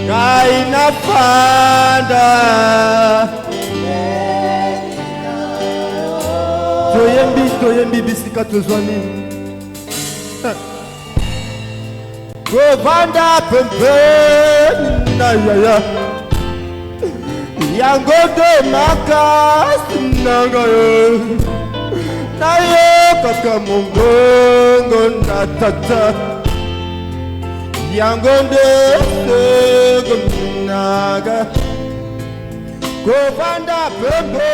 Kaina Fanda Toyembi bisika tozwani Govanda pempe na yaya Yangodo makas nangayo Nayo kaka mongongo na tata Yangonde naga Govanda pempe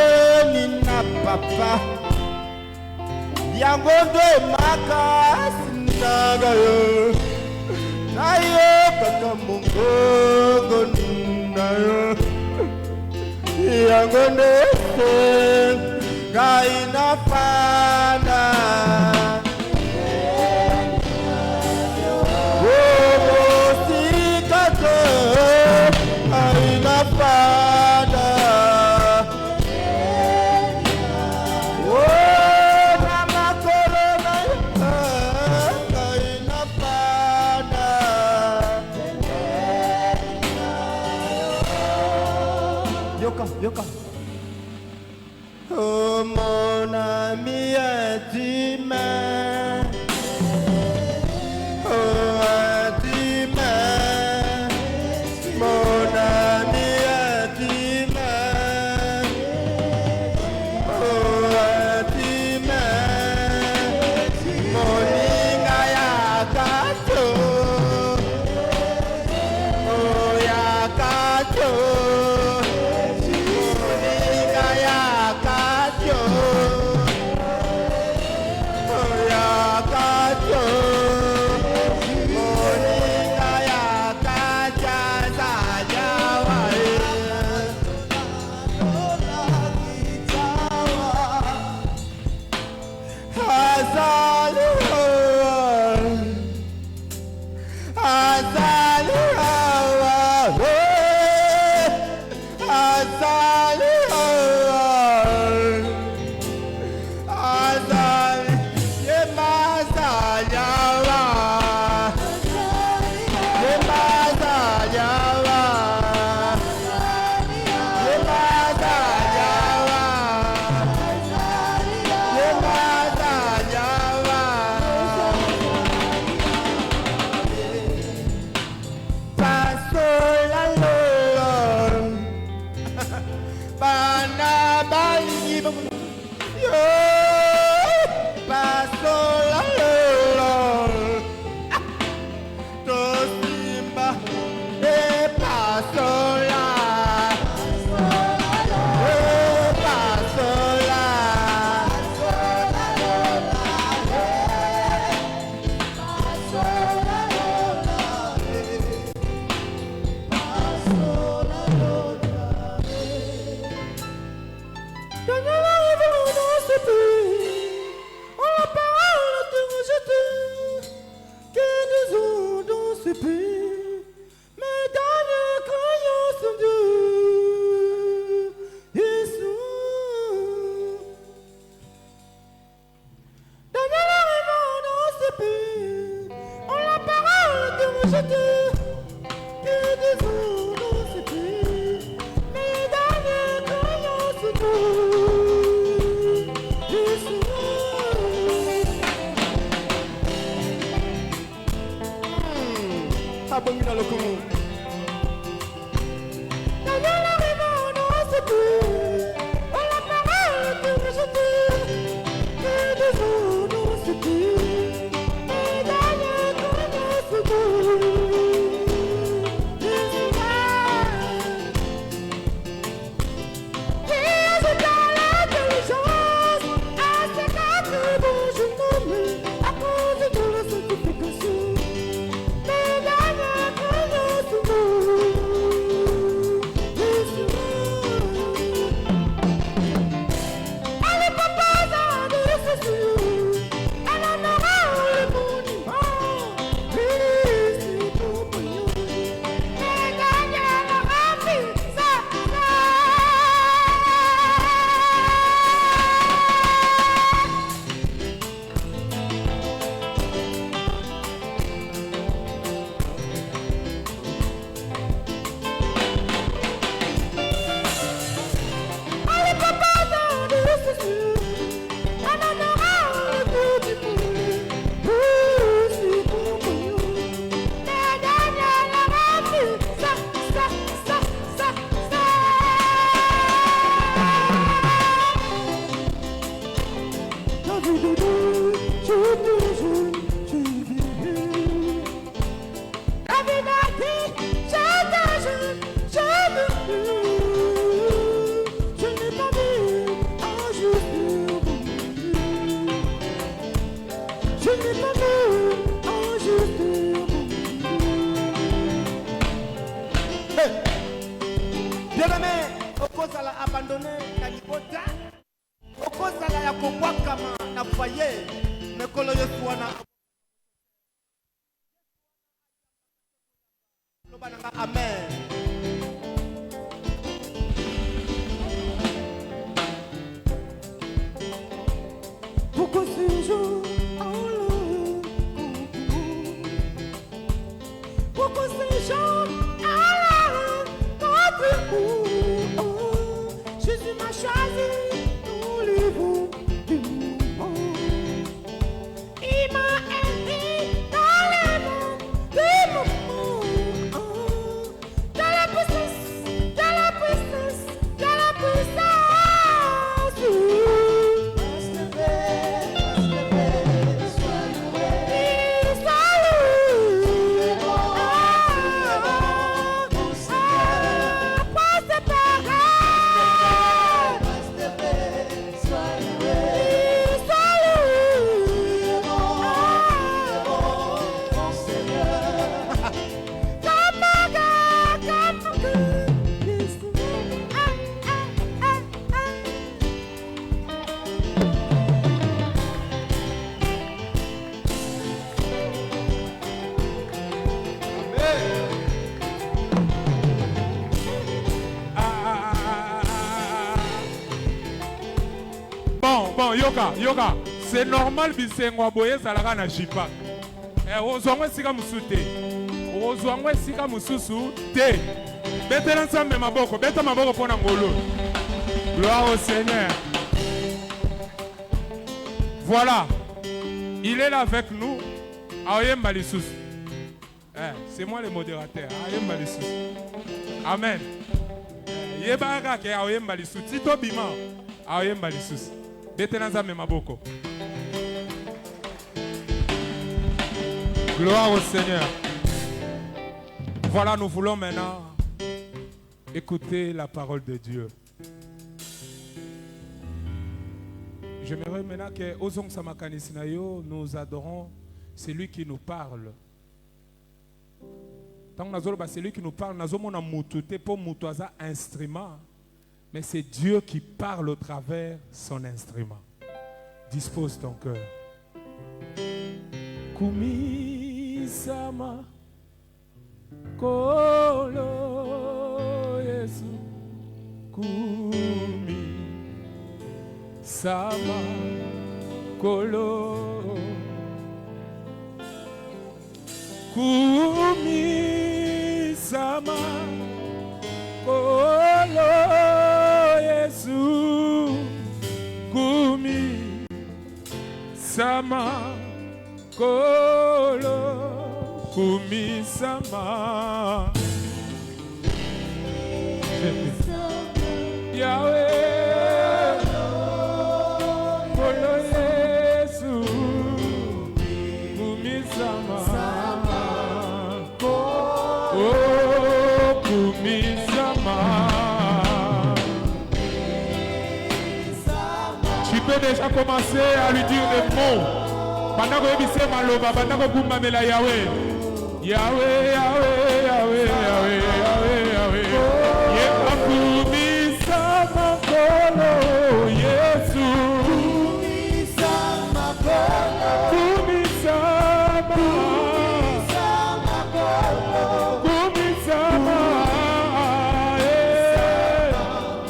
na papa Yangondo makas nagayo Nayo kaka mongongo nayo Yangonde Kaina Fanda Kaina Fanda Yoka. Oh mon ami intimement, oh intimement, mon ami intimement, oh intimement, mon inga yakato, oh yakato. abandonné na libota okozala ya kobwakama na foyer mekolo Yesu wana loba nanga amen. Pourquoi ce jour pourquoi ces gens Jésus m'a choisi pour le bout du monde. Il m'a aidé dans les mondes de mon monde. De la puissance, de la puissance, de la puissance. Bon, Yoka, c'est normal bisengo boye salaka na jipa. Ozwangwe sika musute. Ozwangwe sika mususu te. Betela nsambe maboko, beta maboko pona ngolo. Gloire au Seigneur. Voilà. Il est là avec nous. Aoyemba lisusu. C'est moi le modérateur. Aoyemba lisusu. Amen. Yebaka ke aoyemba lisusu. Tito bima. Aoyemba lisusu. Gloire au Seigneur. Voilà, nous voulons maintenant écouter la parole de Dieu. J'aimerais maintenant que Ozong Samakani Sinayo, nous adorons celui qui nous parle. Tant que c'est lui qui nous parle, nous avons un pour mutoza instrument. Mais c'est Dieu qui parle au travers son instrument. Dispose ton cœur. Kumi sama kolo Yesu kumi sama kolo kumi sama kolo Yesu kumi sama kolo kumi sama Yahweh kolo Yesu kumi sama oh kumi sama. Tu peux déjà commencer à lui dire des mots. Pendant que vous êtes maloba, pendant que vous m'avez la Yahweh. Yahweh, Yahweh, Yahweh, Yahweh, Yahweh, Yahweh. Yehakumi sama kolo Yesu. Kumi sama kolo. Kumi sama. Kumi sama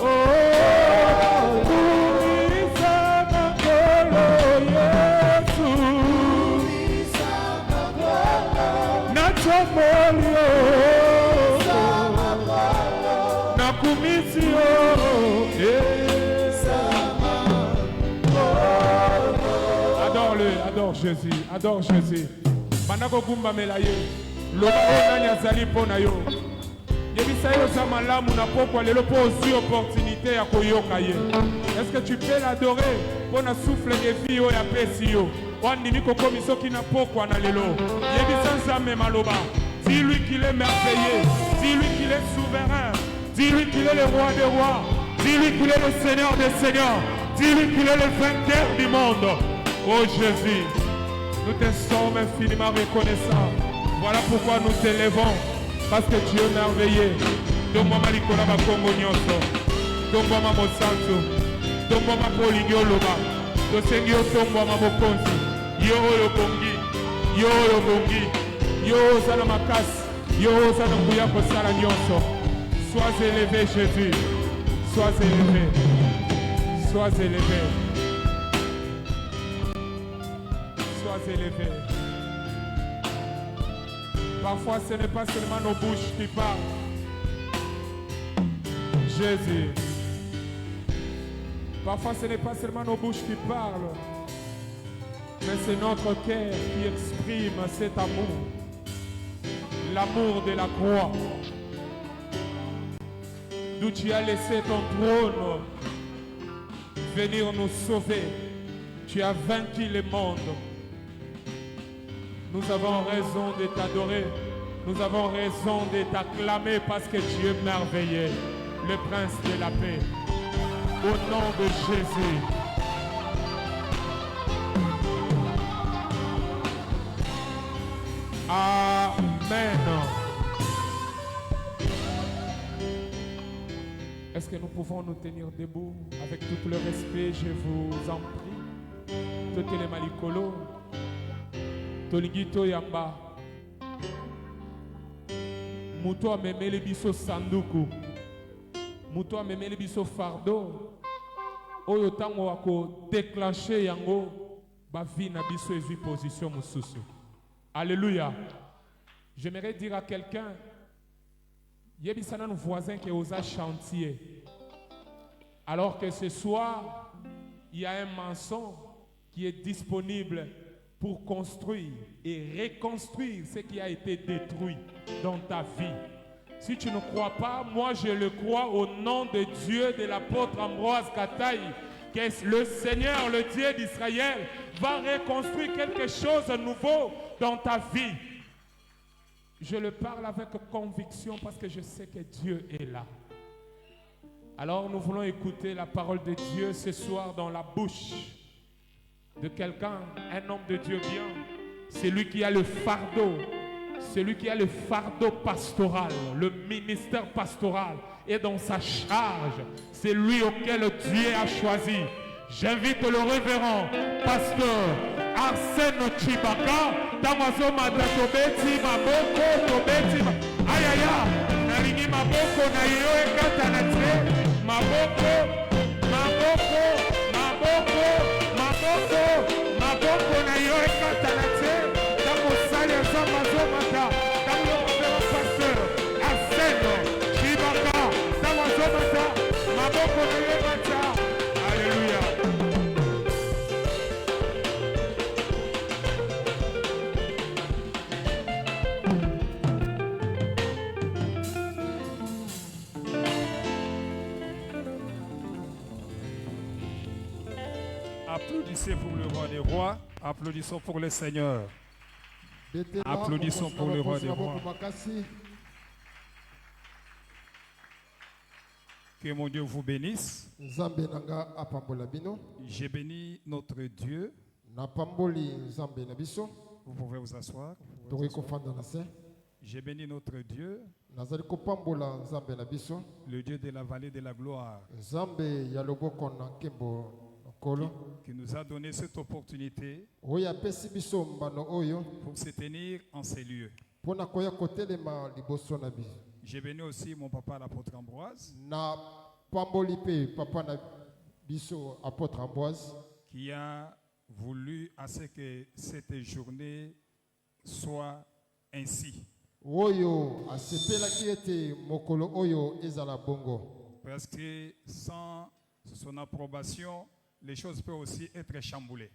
kolo. Kumi sama. Adore Jésus, adore Jésus. Manako kumba melaye, loba onanya zali pona yo. Yebisa yo sama lamu na pokwa lelo po aussi opportunité ya koyoka ye. Est-ce que tu peux l'adorer pona souffle de vie o ya pesi yo. Wandimi kokomi soki na pokwa na lelo. Yebisa nzambe maloba. Dis-lui qu'il est merveilleux, dis-lui qu'il est souverain, dis-lui qu'il est le roi des rois, dis-lui qu'il est le Seigneur des seigneurs, dis-lui qu'il est le vainqueur du monde. Oh Jésus, nous te sommes infiniment reconnaissants. Voilà pourquoi nous t'élèvons, parce que tu es merveilleux. Donne-moi Malikola Bakongo Nyonso. tombwama mosantu, tombwama mpo olingi oloba, tosengi yo tombwama mokonzi, yo oyo bongi, yo oyo bongi, yo oza na makasi, yo oza na nguya kosala nyonso. Sois élevé Jésus, sois élevé, sois élevé, sois élevé. Parfois ce n'est pas seulement nos bouches qui parlent. Jésus. Parfois ce n'est pas seulement nos bouches qui parlent, mais c'est notre cœur qui exprime cet amour. L'amour de la croix. D'où tu as laissé ton trône venir nous sauver. Tu as vaincu le monde. Nous avons raison de t'adorer. Nous avons raison de t'acclamer parce que tu es merveilleux, le prince de la paix. Au nom de Jésus. Amen. Est-ce que nous pouvons nous tenir debout avec tout le respect, je vous en prie. Toutes les malikolo. Tolingito yamba. Muto amemele biso sanduku. Muto amemele biso fardeau. Oyo tango wako déclencher yango ba vie na biso ezui position mususu. Alléluia. J'aimerais dire à quelqu'un, yebisana nos voisins qui osent chantier. Alors que ce soir, il y a un maçon qui est disponible pour construire et reconstruire ce qui a été détruit dans ta vie. Si tu ne crois pas, moi je le crois au nom de Dieu de l'apôtre Ambroise Kataï, que le Seigneur, le Dieu d'Israël, va reconstruire quelque chose de nouveau dans ta vie. Je le parle avec conviction parce que je sais que Dieu est là. Alors nous voulons écouter la parole de Dieu ce soir dans la bouche de quelqu'un, un homme de Dieu bien. C'est lui qui a le fardeau. Celui qui a le fardeau pastoral, le ministère pastoral est dans sa charge. C'est lui auquel Dieu a choisi. J'invite le révérend pasteur Arsène Chibaka. Tamazo Madato Beti Maboko Tobeti. Aïe aïe aïe. Naringi Maboko Nayo Ekatanatre. Maboko, Maboko, Maboko, Maboko, Maboko Nayo Ekatanatre. Salia Zamazo Mata. Tamo révérend pasteur Arsène Chibaka. Tamazo Mata. Maboko Nayo Mata. Alléluia. Applaudissez pour le roi des rois, applaudissons pour le Seigneur. Applaudissons pour le roi des rois. Que mon Dieu vous bénisse. J'ai béni notre Dieu. Vous pouvez vous asseoir. J'ai béni notre Dieu, le Dieu de la vallée de la gloire, qui nous a donné cette opportunité pour se tenir en ces lieux. J'ai béni aussi mon papa l'apôtre Ambroise, qui a voulu à ce que cette journée soit ainsi. Parce que sans son approbation, les choses peuvent aussi être chamboulées.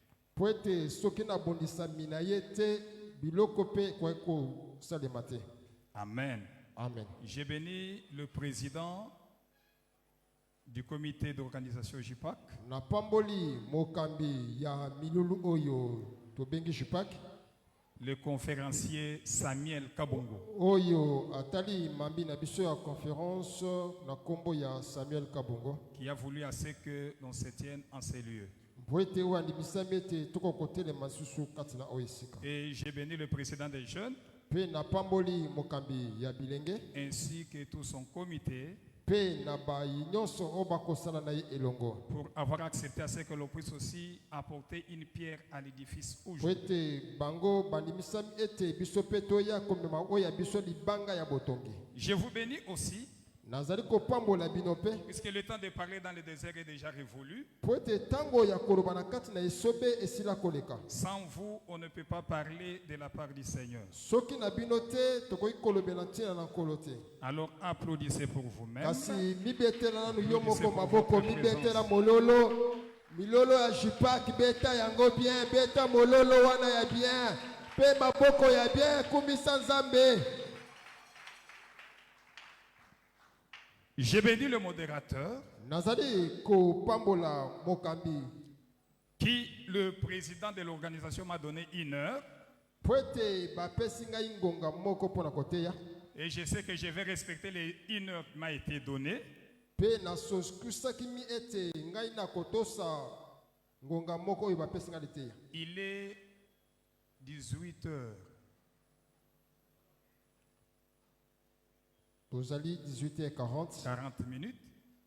Amen. Amen. J'ai béni le président du comité d'organisation JIPAC, le conférencier Samuel Kabongo, qui a voulu à ce que l'on se tienne en ces lieux. Et j'ai béni le président des jeunes, ainsi que tout son comité, pe na bayi nyonso oyo bakosala na ye elongo pour avoir accepté à ce que l'on puisse aussi apporter une pierre à l'édifice po aujourd'hui. ete bango bandimisami ete biso mpe toya komema oyo ya biso libanga ya botongi. Je vous bénis aussi, Nazali kopambola bino mpe puisque le temps de parler dans le désert est déjà révolu. po ete ntango ya koloba na kati na esobe esila koleka. Sans vous, on ne peut pas parler de la part du Seigneur. Soki na bino te tokoki kolobela ntina na nkolo te. Alors applaudissez pour vous-même. Kasi mibetela nanu yo moko maboko mibetela mololo milolo ya jipaki beta yango bien beta mololo wana ya bien pe maboko ya bien kumbisa nzambe. J'ai béni le modérateur Nazali kopambola mokambi qui, le président de l'organisation, m'a donné 1 heure. po ete bapesi ngai ngonga moko mpo na koteya Et je sais que je vais respecter les 1 heure qui m'a été donnée. mpe nasokusaki mi ete ngai nakotosa ngonga moko oyo bapesi ngai liteya. Il est 18 heures. Tozali 18h40 40 minutes.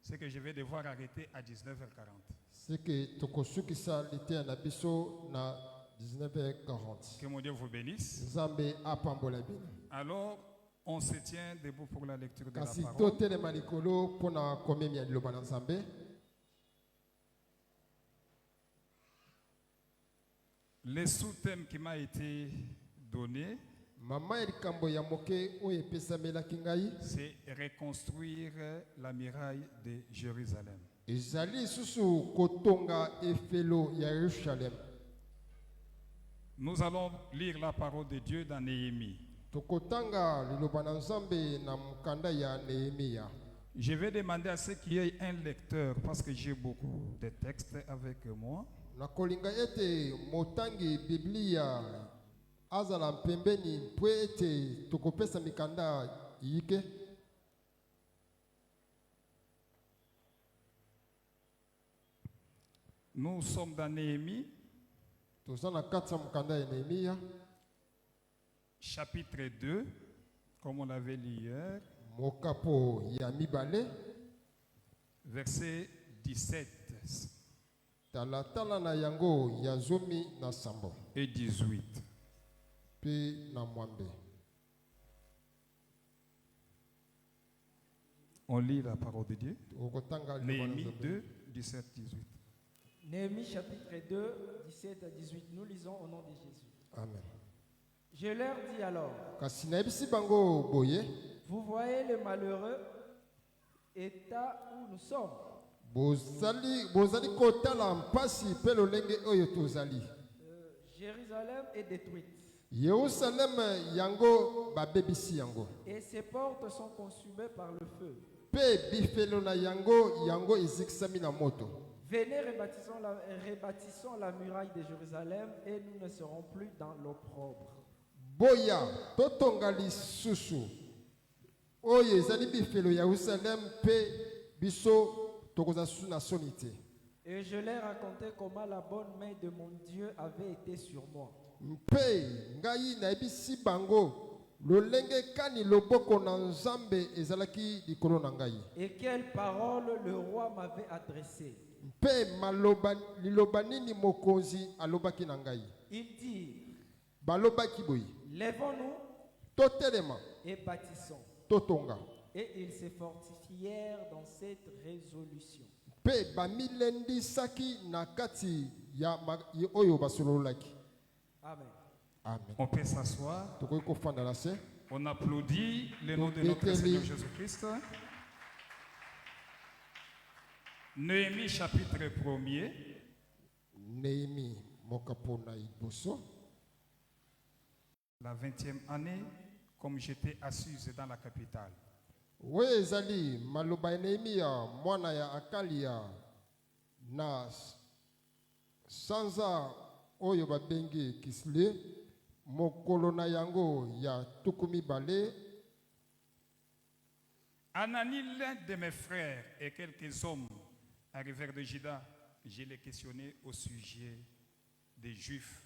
C'est que je vais devoir arrêter à 19h40. seke tokosukisa liteya na biso na 19h40. Que mon Dieu vous bénisse. Nzambe apambola bino. Alors, on se tient debout pour la lecture de la Kasi parole. totelema likolo mpona komemia liloba na Nzambe. Le sous-thème qui m'a été donné, Mama ya likambo ya moke oyo epesamelaki ngai c'est reconstruire la muraille de Jérusalem. ezali lisusu kotonga efelo ya Yerusalem. Nous allons lire la parole de Dieu dans Néhémie. Tokotanga liloba na Nzambe na mukanda ya Nehemia. Je vais demander à ceux qui aient un lecteur, parce que j'ai beaucoup de textes avec moi, Nakolinga ete motangi Biblia azala mpembeni mpo ete tokopesa mikanda yike. nous sommes dans Néhémie, Toza na kati ya mukanda ya Nehemia chapitre 2, comme on l'avait lu hier, mokapo ya mibale verset 17 talatala na yango ya zomi na sambo et 18. pe na mwambe. On lit la parole de Dieu. Okotanga liloba na Néhémie Nzambe. 2, 17, 18. Néhémie chapitre 2, 17 à 18. Nous lisons au nom de Jésus. Amen. Je leur dis alors, Kasi nayebisi bango boye vous voyez le malheureux état où nous sommes. bozali kotala mpasi mpe lolenge oyo tozali. Jérusalem est détruite Yerusalem yango babebisi yango et ses portes sont consumées par le feu. mpe bifelo na yango ezikisami na moto. Venez, rebâtissons la muraille de Jérusalem et nous ne serons plus dans l'opprobre. Boya totonga lisusu oyo ezali bifelo ya Yerusalem mpe biso tokoza susu na soni te. Et je leur racontais comment la bonne main de mon Dieu avait été sur moi. Mpe ngai nayebisi bango lolenge kani loboko na Nzambe ezalaki likolo na ngai. Et quelles paroles le roi m'avait adressées. Mpe liloba nini mokonzi alobaki na ngai. Il dit, Balobaki boye lèvons-nous totelema et bâtissons. totonga. Et ils se fortifièrent dans cette résolution. Mpe bamilendisaki na kati ya oyo basololaki. Amen. Amen. On peut s'asseoir. Tokoki kofanda na se. On applaudit le nom de notre Seigneur Jésus-Christ. Néhémie chapitre 1er. Nehemi mokapo na iboso. La 20e année, comme j'étais assise dans la capitale. Oyo ezali maloba ya Nehemia mwana ya Akalia na sanza oyo babengi Kisle mokolo na yango ya tukumi bale. Anani, l'un de mes frères et quelques hommes arrivèrent de Juda. Je les questionnais au sujet des Juifs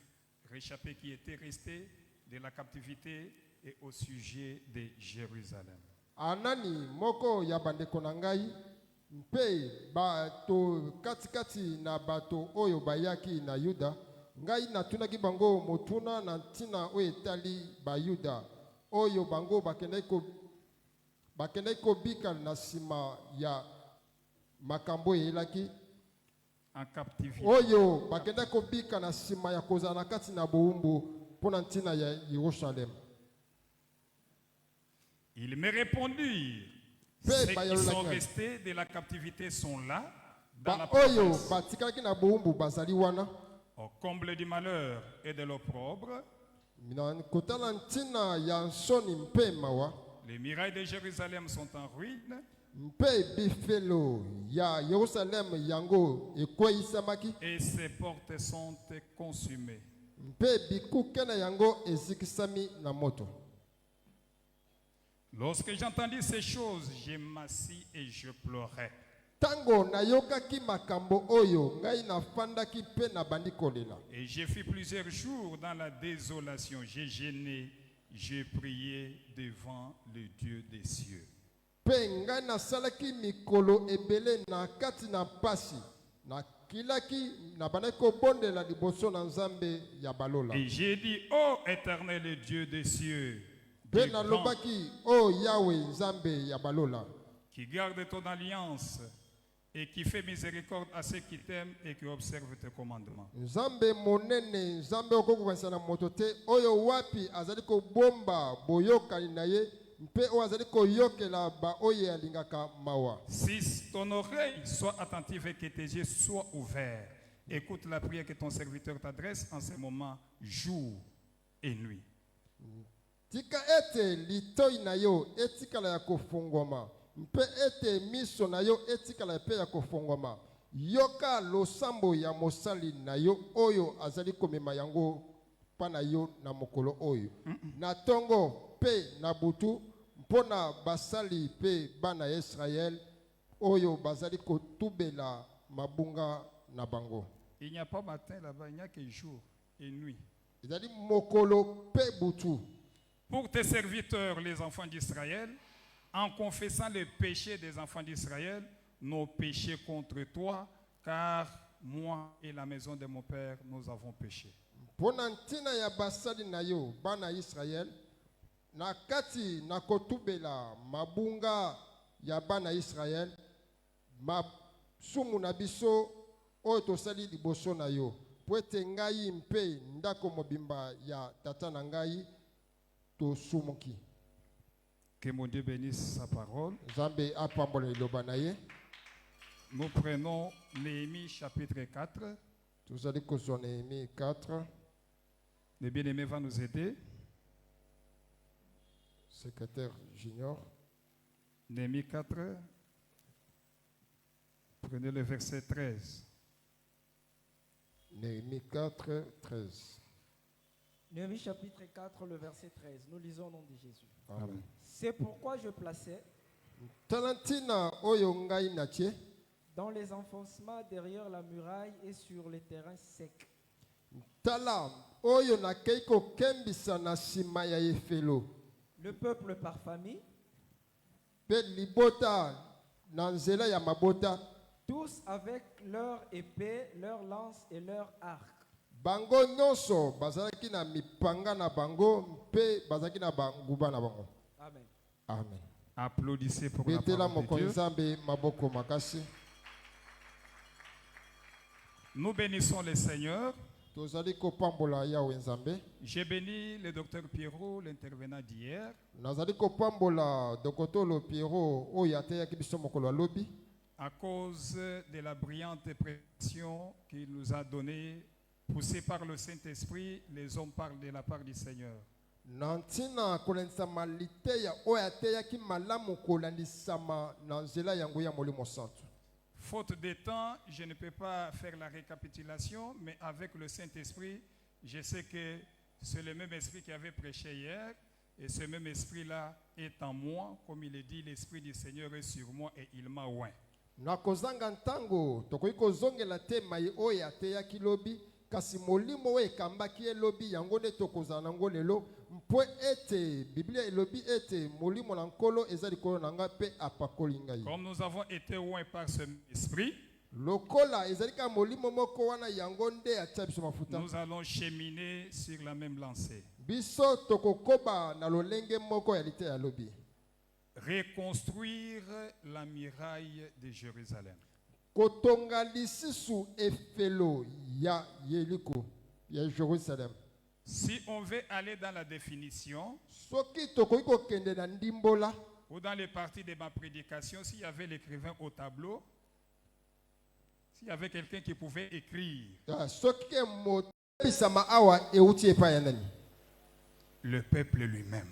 réchappés qui étaient restés de la captivité et au sujet de Jérusalem. Anani moko ya bandeko na ngai mpe bato katikati na bato oyo bayaki na Yuda ngai natunaki bango motuna na ntina oyo etali bayuda oyo bango bakendaki kobika na nsima ya makambo eyelaki en captivité. oyo bakendaki kobika na nsima ya kozala na kati na bowumbu mpo na ntina ya Yerusalem. Il me répondit, Pe ceux ba qui yalolaki sont na- restés de la captivité sont là, dans la Oyo province, batikalaki na bowumbu bazali wana au comble du malheur et de l'opprobre. na kotala ntina ya nsoni mpe mawa Les murailles de Jérusalem sont en ruine mpe bifelo ya Yerusalem yango ekweyisamaki et ses portes sont consumées. mpe bikuke na yango ezikisami na moto. Lorsque j'entendis ces choses, je m'assis et je pleurais. Tango nayokaki makambo oyo ngai nafandaki mpe nabandi kolela. Et j'ai fait plusieurs jours dans la désolation. J'ai gêné, j'ai prié devant le Dieu des cieux. Mpe ngai nasalaki mikolo ebele na kati na pasi nakilaki nabandaki kobondela liboso na Nzambe ya balola. Et j'ai dit, ô éternel Dieu des cieux, Mpe Dieu grand, nalobaki o Yawe Nzambe ya balola qui garde ton alliance et qui fait miséricorde à ceux qui t'aiment et qui observent tes commandements. Nzambe monene Nzambe okokokanisa na moto te oyo wapi azali kobomba boyokani na ye mpe oyo azali koyokela ba oyo alingaka mawa. Si ton oreille soit attentive et que tes yeux soient ouverts, écoute la prière que ton serviteur t'adresse en ce moment, jour et nuit. Tika ete litoi na yo etikala ya kofungwama mpe ete miso na yo etikala pe ya kofungwama yoka losambo ya mosali na yo oyo azali komema yango pa na yo na mokolo oyo na tongo pe na butu mpona basali pe bana ya Israel oyo bazali kotubela mabunga na bango. Il n'y a pas matin là-bas, il n'y a que jour et nuit. Ezali mokolo pe butu. Pour tes serviteurs, les enfants d'Israël, en confessant les péchés des enfants d'Israël, nos péchés contre toi, car moi et la maison de mon père, nous avons péché. Pona ntina ya basali na yo bana Israel na kati na kotubela mabunga ya bana Israel masumu na biso oyo tosali liboso na yo po ete ngai mpe ndako mobimba ya tata na ngai tosumuki. Que mon Dieu bénisse sa parole. Nzambe apambola liloba na ye. Nous prenons Néhémie chapitre 4. Tozali kozwa Néhémie 4. Le bien-aimé va nous aider. Secrétaire junior. Néhémie 4. Prenez le verset 13. Néhémie 4, 13. Néhémie chapitre 4, le verset 13. Nous lisons au nom de Jésus. Amen. C'est pourquoi je plaçais Talantina oyo ngai natie dans les enfoncements derrière la muraille et sur les terrains secs tala oyo nakei kokembisa na nsima ya efelo le peuple par famille, mpe libota na nzela ya mabota tous avec leur épée, leur lance et leur arc. bango nyonso bazalaki na mipanga na bango mpe bazalaki na banguba na bango. Amen. Amen. Applaudissez pour la Betela parole de mokonzi Dieu. Nzambe maboko makasi. Nous bénissons le Seigneur. Tozali kopambola Yawe Nzambe. J'ai béni le docteur Pierrot, l'intervenant d'hier, Nazali kopambola Dokotolo Pierrot oyo ateyaki biso mokolo ya lobi à cause de la brillante prédication qu'il nous a donnée, poussée par le Saint-Esprit. Les hommes parlent de la part du Seigneur. na ntina kolendisama liteya oyo ateyaki malamu kolandisama na nzela yango ya molimo santu. Faute de temps, je ne peux pas faire la récapitulation, mais avec le Saint-Esprit, je sais que c'est le même esprit qui avait prêché hier, et ce même esprit-là est en moi, comme il est dit, l'esprit du Seigneur est sur moi et il m'a oint. Na kozanga ntango tokoki kozongela te mai oyo ateyaki lobi kasi molimo oyo ekambaki ye lobi yango nde tokozala nango lelo mpo ete Biblia elobi ete molimo na nkolo eza likolo na nga pe apakoli ngai. Comme nous avons été oints par ce esprit, Lokola ezalika molimo moko wana yango nde atia biso mafuta. nous allons cheminer sur la même lancée. Biso tokokoba na lolenge moko ya lite ya lobi. Reconstruire la muraille de Jérusalem. Kotonga lisusu efelo ya Yeriko ya Jérusalem. Si on veut aller dans la définition, Soki tokoki kokende na ndimbola ou dans les parties de ma prédication, s'il y avait l'écrivain au tableau, s'il y avait quelqu'un qui pouvait écrire, soki ke moto bisama awa euti epai ya nani? le peuple lui-même.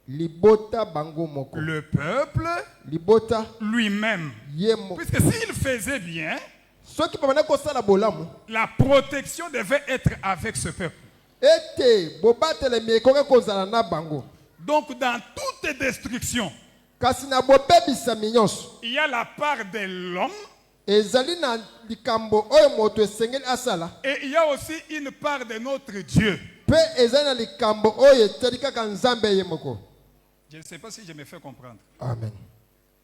Libota bango moko. Le peuple Libota lui-même. yemo. Puisque s'il faisait bien, Soki pamana kosala bolamu la protection devait être avec ce peuple. ete bobatele miekoke kozala na bango. Donc dans toute destruction, Kasi na bobebisa minyonso il y a la part de l'homme ezali na likambo oyo moto esengeli asala et il y a aussi une part de notre Dieu. pe ezali na likambo oyo etali kaka nzambe ye moko. Je ne sais pas si je me fais comprendre. Amen.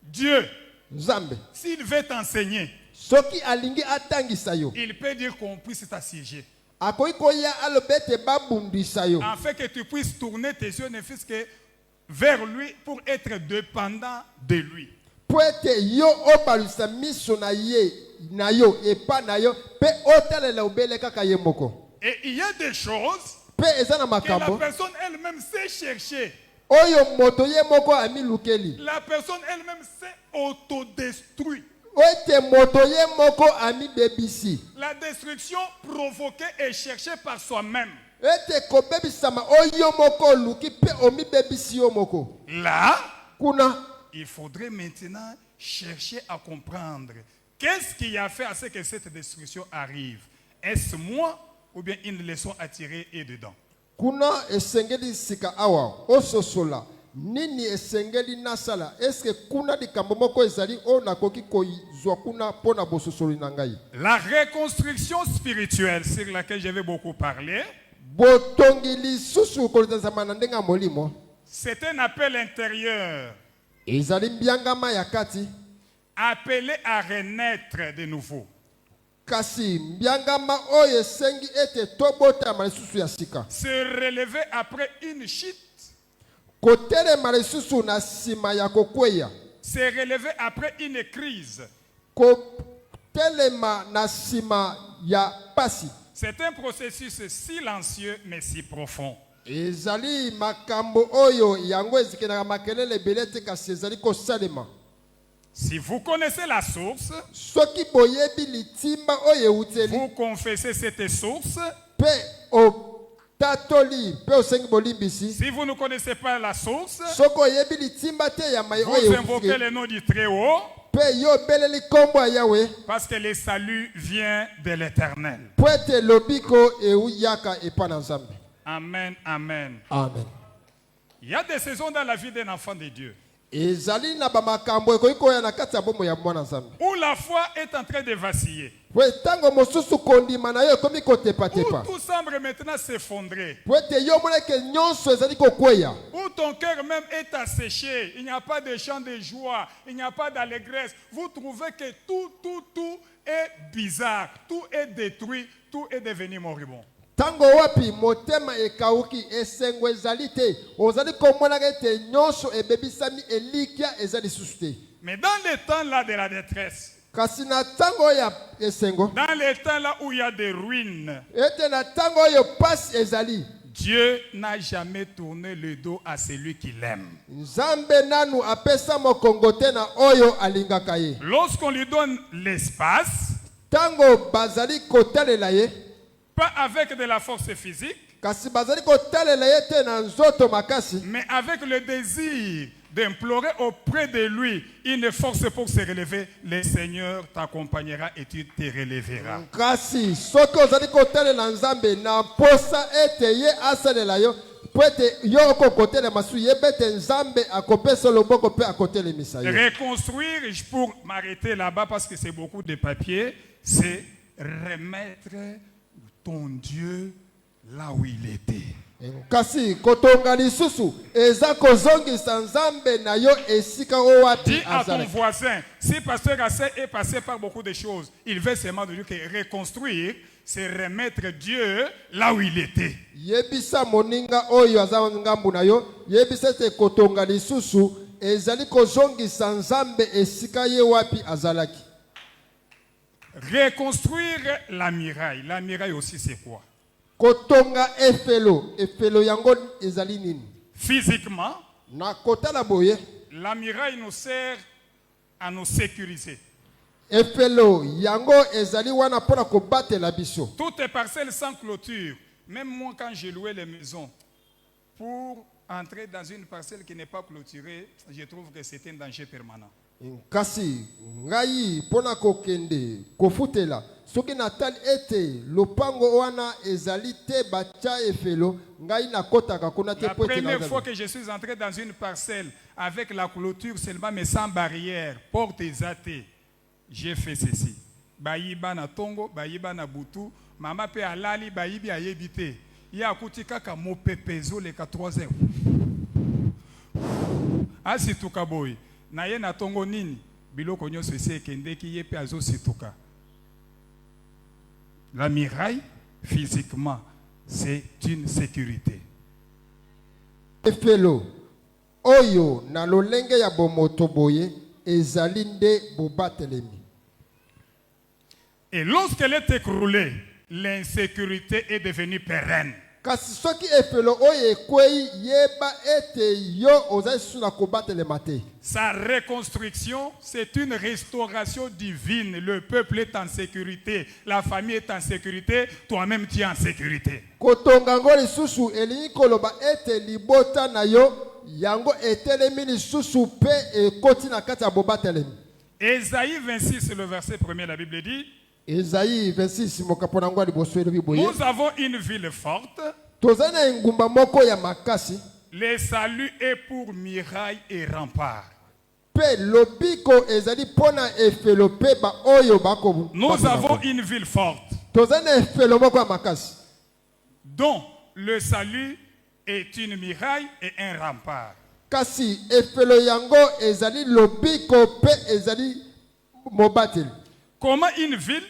Dieu, Nzambe s'il veut t'enseigner, soki alingi atangisa yo il peut dire qu'on puisse t'assiéger. akoki koya alobi ete babundisa yo Afin que tu puisses tourner tes yeux ne fût-ce que vers lui pour être dépendant de lui. po ete yo obalwisa miso na yo epa na yo pe otalela obele kaka ye moko. Et il y a des choses Pe eza na que la makambo personne elle-même sait chercher. oyo moto ye moko amilukeli La personne elle-même s'est autodétruite. ete moto ye moko amibebisi La destruction provoquée et cherchée par soi-même. ete kobebisama oyo moko oluki pe omibebisi yo moko. Là, Kuna il faudrait maintenant chercher à comprendre qu'est-ce qui a fait à ce que cette destruction arrive. Est-ce moi ou bien une leçon à tirer et dedans? kuna esengeli sika awa ososola nini esengeli nasala eske kuna likambo moko ezali o nakoki koizwa kuna pona bososoli na ngai. La reconstruction spirituelle sur laquelle je vais beaucoup parler, Botongi lisusu kolitazama na ndenga molimo c'est un appel intérieur ezali mbiangama ya kati appelé à renaître de nouveau. kasi mbiangama oyo esengi ete tobotama lisusu ya sika Se relever après une chute, kotelema lisusu na nsima ya kokweya se relever après une crise. kotelema na nsima ya pasi. C'est un processus silencieux mais si profond. Ezali makambo oyo yango ezikenaka makelele ebele te kasi ezali kosalema. Si vous connaissez la source, Soki boyebi litimba oyo euteli vous confessez cette source. pe otatoli pe osengi bolimbisi. Si vous ne connaissez pas la source, Soko oyebi litimba te ya mai vous oyo invoquez euteli le nom du Très-Haut pe yo obeleli kombo ya Yawe parce que le salut vient de l'Éternel. po ete lobiko euyaka epa na Nzambe. Amen, amen. Amen. Il y a des saisons dans la vie d'un enfant de Dieu Ezali na bamakambo ekoki koya na kati ya bomoi ya mwana Nzambe. où la foi est en train de vaciller, Po ntango mosusu kondima na yo ekomi où kotepatepa. tout semble maintenant s'effondrer, Po ete yo omoneke nyonso ezali kokweya. où ton cœur même est asséché, il n'y a pas de chant de joie, il n'y a pas d'allégresse. Vous trouvez que tout est bizarre, tout est détruit, tout est devenu moribond. Tango wapi motema ekauki esengo ezali te ozali komonaka ete nyonso ebebisami elikia ezali susu te. Mais dans les temps là de la détresse, Kasi na tango ya esengo dans les temps là où il y a des ruines, ete na tango oyo pasi ezali Dieu n'a jamais tourné le dos à celui qu'il aime. Nzambe nanu apesa mokongo te na oyo alingaka ye. Lorsqu'on lui donne l'espace, Tango bazali kotalela ye pas avec de la force physique, kasi bazali kotalela ye te na nzoto makasi mais avec le désir d'implorer auprès de lui une force pour se relever, le Seigneur t'accompagnera et tu te relèveras. kasi soki ozali kotalela Nzambe na posa ete ye asalela yo po ete yo okokotelema su yeba ete Nzambe akopesa loboko pe akotelemisa yo. Reconstruire, pour m'arrêter là-bas parce que c'est beaucoup de papier, c'est remettre ton Dieu là où il était. kasi kotonga lisusu eza kozongisa nzambe na yo esika o wapi Dis à ton azalaki. voisin, si pasteur Assé est passé par beaucoup de choses, il veut seulement de dire que reconstruire, c'est remettre Dieu là où il était. Yebisa moninga oyo aza ngambu na yo, yebisa te kotonga lisusu ezali kozongisa nzambe esika ye wapi azalaki. Reconstruire la muraille. La muraille aussi, c'est quoi? Kotonga efelo yango ezali nini? Physiquement, Na kotala boye, la muraille nous sert à nous sécuriser. efelo yango ezali wana pona kobatela biso. Toutes les parcelles sans clôture. Même moi, quand j'ai loué les maisons, pour entrer dans une parcelle qui n'est pas clôturée, je trouve que c'est un danger permanent. Kasi ngai pona kokende kofutela soki natali ete lopango wana ezali te bacha efelo ngai nakotaka kuna te La po ete première nazali. fois que je suis entré dans une parcelle avec la clôture seulement mais sans barrière, porte athées, j'ai fait ceci. Bayiba na tongo, bayiba na butu, mama pe alali, bayibi ayebite. Ya kutika ka mopepezo le ka 3 heures. Asi tuka boy. Na ye na tongo nini? Biloko nyonso ese kendeki ye pe azo situka. La muraille, physiquement, c'est une sécurité. Efelo oyo na lolenge ya bomoto boye ezali nde bobatelemi. Et lorsqu'elle est écroulée, l'insécurité est devenue pérenne. Kasi soki efelo oyo ekwei yeba ete yo ozali susu na kobatelema te. Sa reconstruction, c'est une restauration divine. Le peuple est en sécurité, la famille est en sécurité, toi-même tu es en sécurité. Kotonga ngo lisusu elingi koloba ete libota na yo yango etelemi lisusu pe ekoti na kati ya bobatelemi. Ésaïe 26, le verset 1er, la Bible dit, Esaïe 26 mokapo na ngo liboso elobi boye. nous avons une ville forte, Tozali na engumba moko ya makasi le salut est pour muraille et rempart. pe lobiko ezali pona efelo pe ba oyo bako. Nous avons une ville forte, Tozali na efelo moko ya makasi dont le salut est une muraille et un rempart. kasi efelo yango ezali lobiko pe ezali mobateli. Comment une ville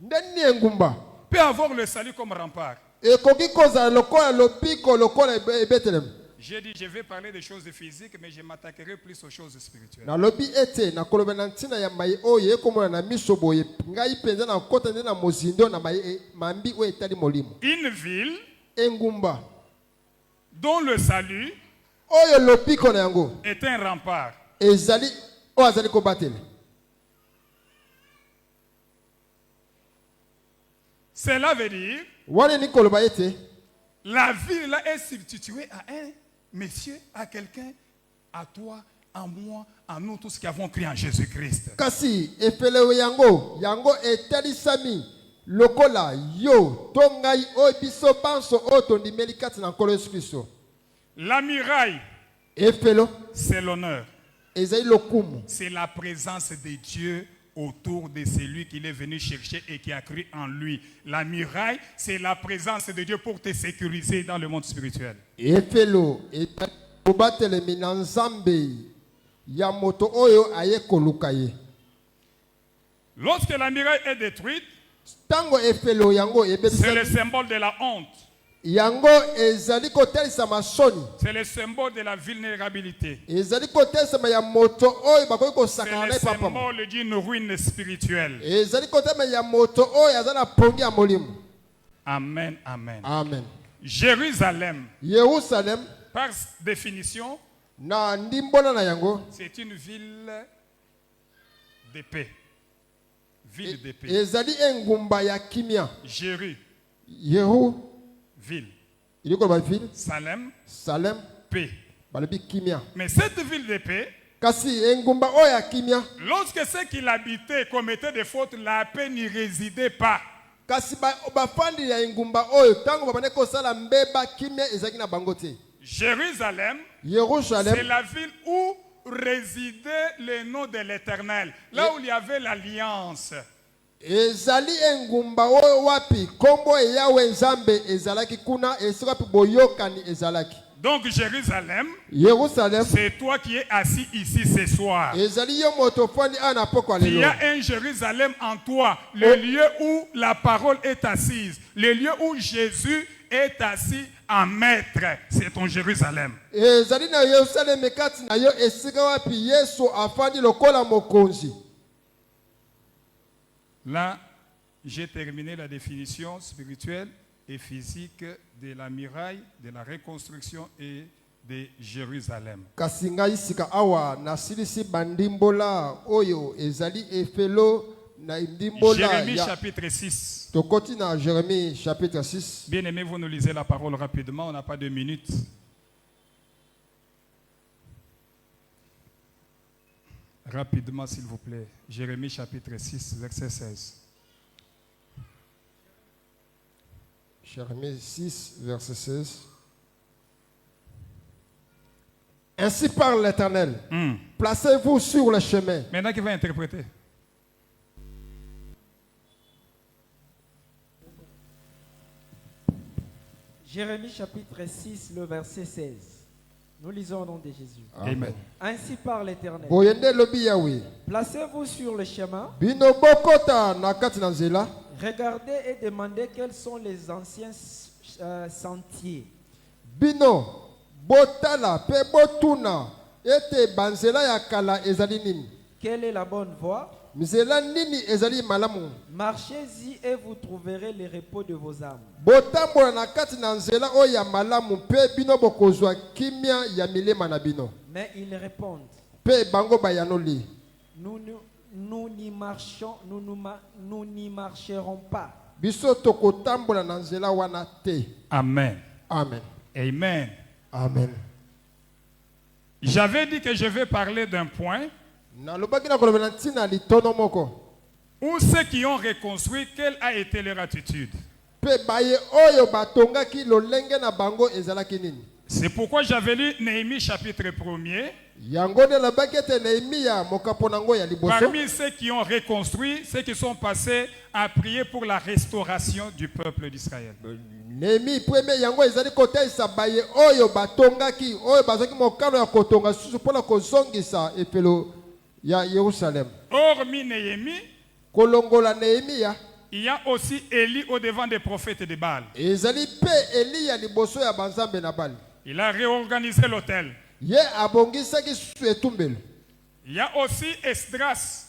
Ndeni engumba peut avoir le salut comme rempart? ekoki kozala lokola lobiko lokola ebetelemi. J'ai dit, je vais parler des choses physiques, mais je m'attaquerai plus aux choses spirituelles. Nalobi ete na koloba na ntina ya mai oyo ekomona na miso boye ngai penza na kota nde na mozindo na mai mambi oyo etali molimo. Une ville Engumba dont le salut oyo lobiko na yango est un rempart. ezali oyo azali kobatela. Cela veut dire, Wana ni koloba ete la ville là est substituée à un monsieur, à quelqu'un, à toi, à moi, à nous tous qui avons cru en Jésus-Christ. kasi efelo yango etalisami lokola yo to ngai oyo biso banso oyo tondimeli kati na nkolo Yesu Kristo. La muraille, Efelo c'est l'honneur. ezali lokumu. C'est la présence de Dieu autour de celui qu'il est venu chercher et qui a cru en lui. La muraille, c'est la présence de Dieu pour te sécuriser dans le monde spirituel. Efelo etali kobatelemi na nzambe ya moto oyo aye koluka ye. Lorsque la muraille est détruite, Tango efelo yango c'est ebebisa le symbole de la honte. yango ezali kotelisama soni. C'est le symbole de la vulnérabilité. Ezali kotelisama ya moto oyo bakoki C'est kosakana le na papa. symbole d'une ruine spirituelle. Ezali kotelisama ya moto oyo aza na pongi ya molimo. Amen, amen. Amen. Jérusalem, Yerusalem par définition, na ndimbola na yango c'est une ville de paix. Ville de paix. ezali engumba ya kimia. Jéru, Yehu ville. iliko ba ville Salem, Salem paix. balobi kimia. Mais cette ville de paix, Kasi engumba oyo ya kimia lorsque ceux qui l'habitaient commettaient des fautes, la paix n'y résidait pas. kasi bafandi ya engumba oyo tango babande kosala mbeba kimia ezalaki na bango te. Jérusalem, c'est Yerusalem la ville où résidait le nom de l'Éternel. Là où il y avait l'alliance. ezali engumba oyo wapi kombo yawe nzambe ezalaki kuna esika pi boyokani ezalaki. Donc Jérusalem, Yerusalem c'est toi qui es assis ici ce soir. ezali yo moto fandi ana poko Il y lelo. a un Jérusalem en toi, le lieu où la parole est assise, le lieu où Jésus est assis en maître, c'est ton Jérusalem. Ezali na Yerusalem kati na yo esika wapi Yesu afandi lokola mokonzi. Là, j'ai terminé la définition spirituelle et physique de la muraille, de la reconstruction et de Jérusalem. Kasi ngai sika awa nasilisi bandimbola oyo ezali efelo na ndimbola Jérémie ya chapitre 6. tokoti na Jérémie chapitre 6. Bien aimé, vous nous lisez la parole rapidement, on n'a pas de minutes. Rapidement, s'il vous plaît. Jérémie chapitre 6, verset 16. Jérémie 6, verset 16. Ainsi parle l'Éternel. Placez-vous sur le chemin. Maintenant, qui va interpréter? Jérémie chapitre 6, le verset 16. Nous lisons au nom de Jésus. Amen. Ainsi parle l'Éternel. Boyende lobi Yahweh. Placez-vous sur le chemin, Bino bokota na kati na nzela. regardez et demandez quels sont les anciens sentiers. Bino botala pe botuna ete banzela ya kala ezali nini. Quelle est la bonne voie? Mzela nini ezali malamu. Marchez-y et vous trouverez le repos de vos âmes. Botambola na kati na nzela oyo ya malamu pe bino bokozwa kimia ya milema na bino. Mais ils répondent, Pe bango bayanoli. nous n'y marcherons pas. Biso tokotambola na nzela wana te. Amen. Amen. Amen. Amen. J'avais dit que je vais parler d'un point Na lobaki na kolobela ntina litono moko. où ceux qui ont reconstruit, quelle a été leur attitude? Pe baye oyo batongaki lolenge na bango ezalaki nini. C'est pourquoi j'avais lu Néhémie chapitre 1er. Yango de lobaki ete Nehemia mokapo nango ya liboso. Parmi ceux qui ont reconstruit, ceux qui sont passés à prier pour la restauration du peuple d'Israël. Nehemi premier yango ezali kotesa baye oyo batongaki oyo bazaki mokano ya kotonga susu pona kozongisa efelo ya Yerusalem. Hormis Néhémie, Kolongola Nehemia il y a aussi Élie au devant des prophètes de Baal. ezali pe Eliya liboso ya banzambe na Bali. Il a réorganisé l'autel. Ye abongisaki susu etumbelo. Il y a aussi Esdras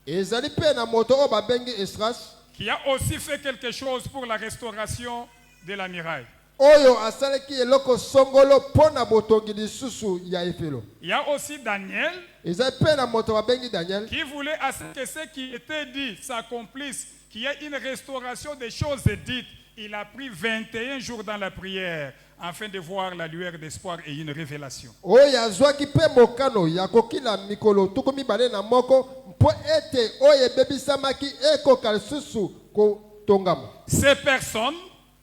Ezali pe na moto oyo babengi Esdras qui a aussi fait quelque chose pour la restauration de la muraille. oyo asalaki eloko songolo pona botongi lisusu ya efelo. Il y a aussi Daniel Ezali pe na moto babengi Daniel qui voulait à ce que ce qui était dit s'accomplisse, qu'il y ait une restauration des choses dites. Il a pris 21 jours dans la prière afin de voir la lueur d'espoir et une révélation. oyo azwaki pe mokano ya kokila mikolo tuku mibale na moko mpo ete oyo ebebisamaki ekoka lisusu kotongama. Ces personnes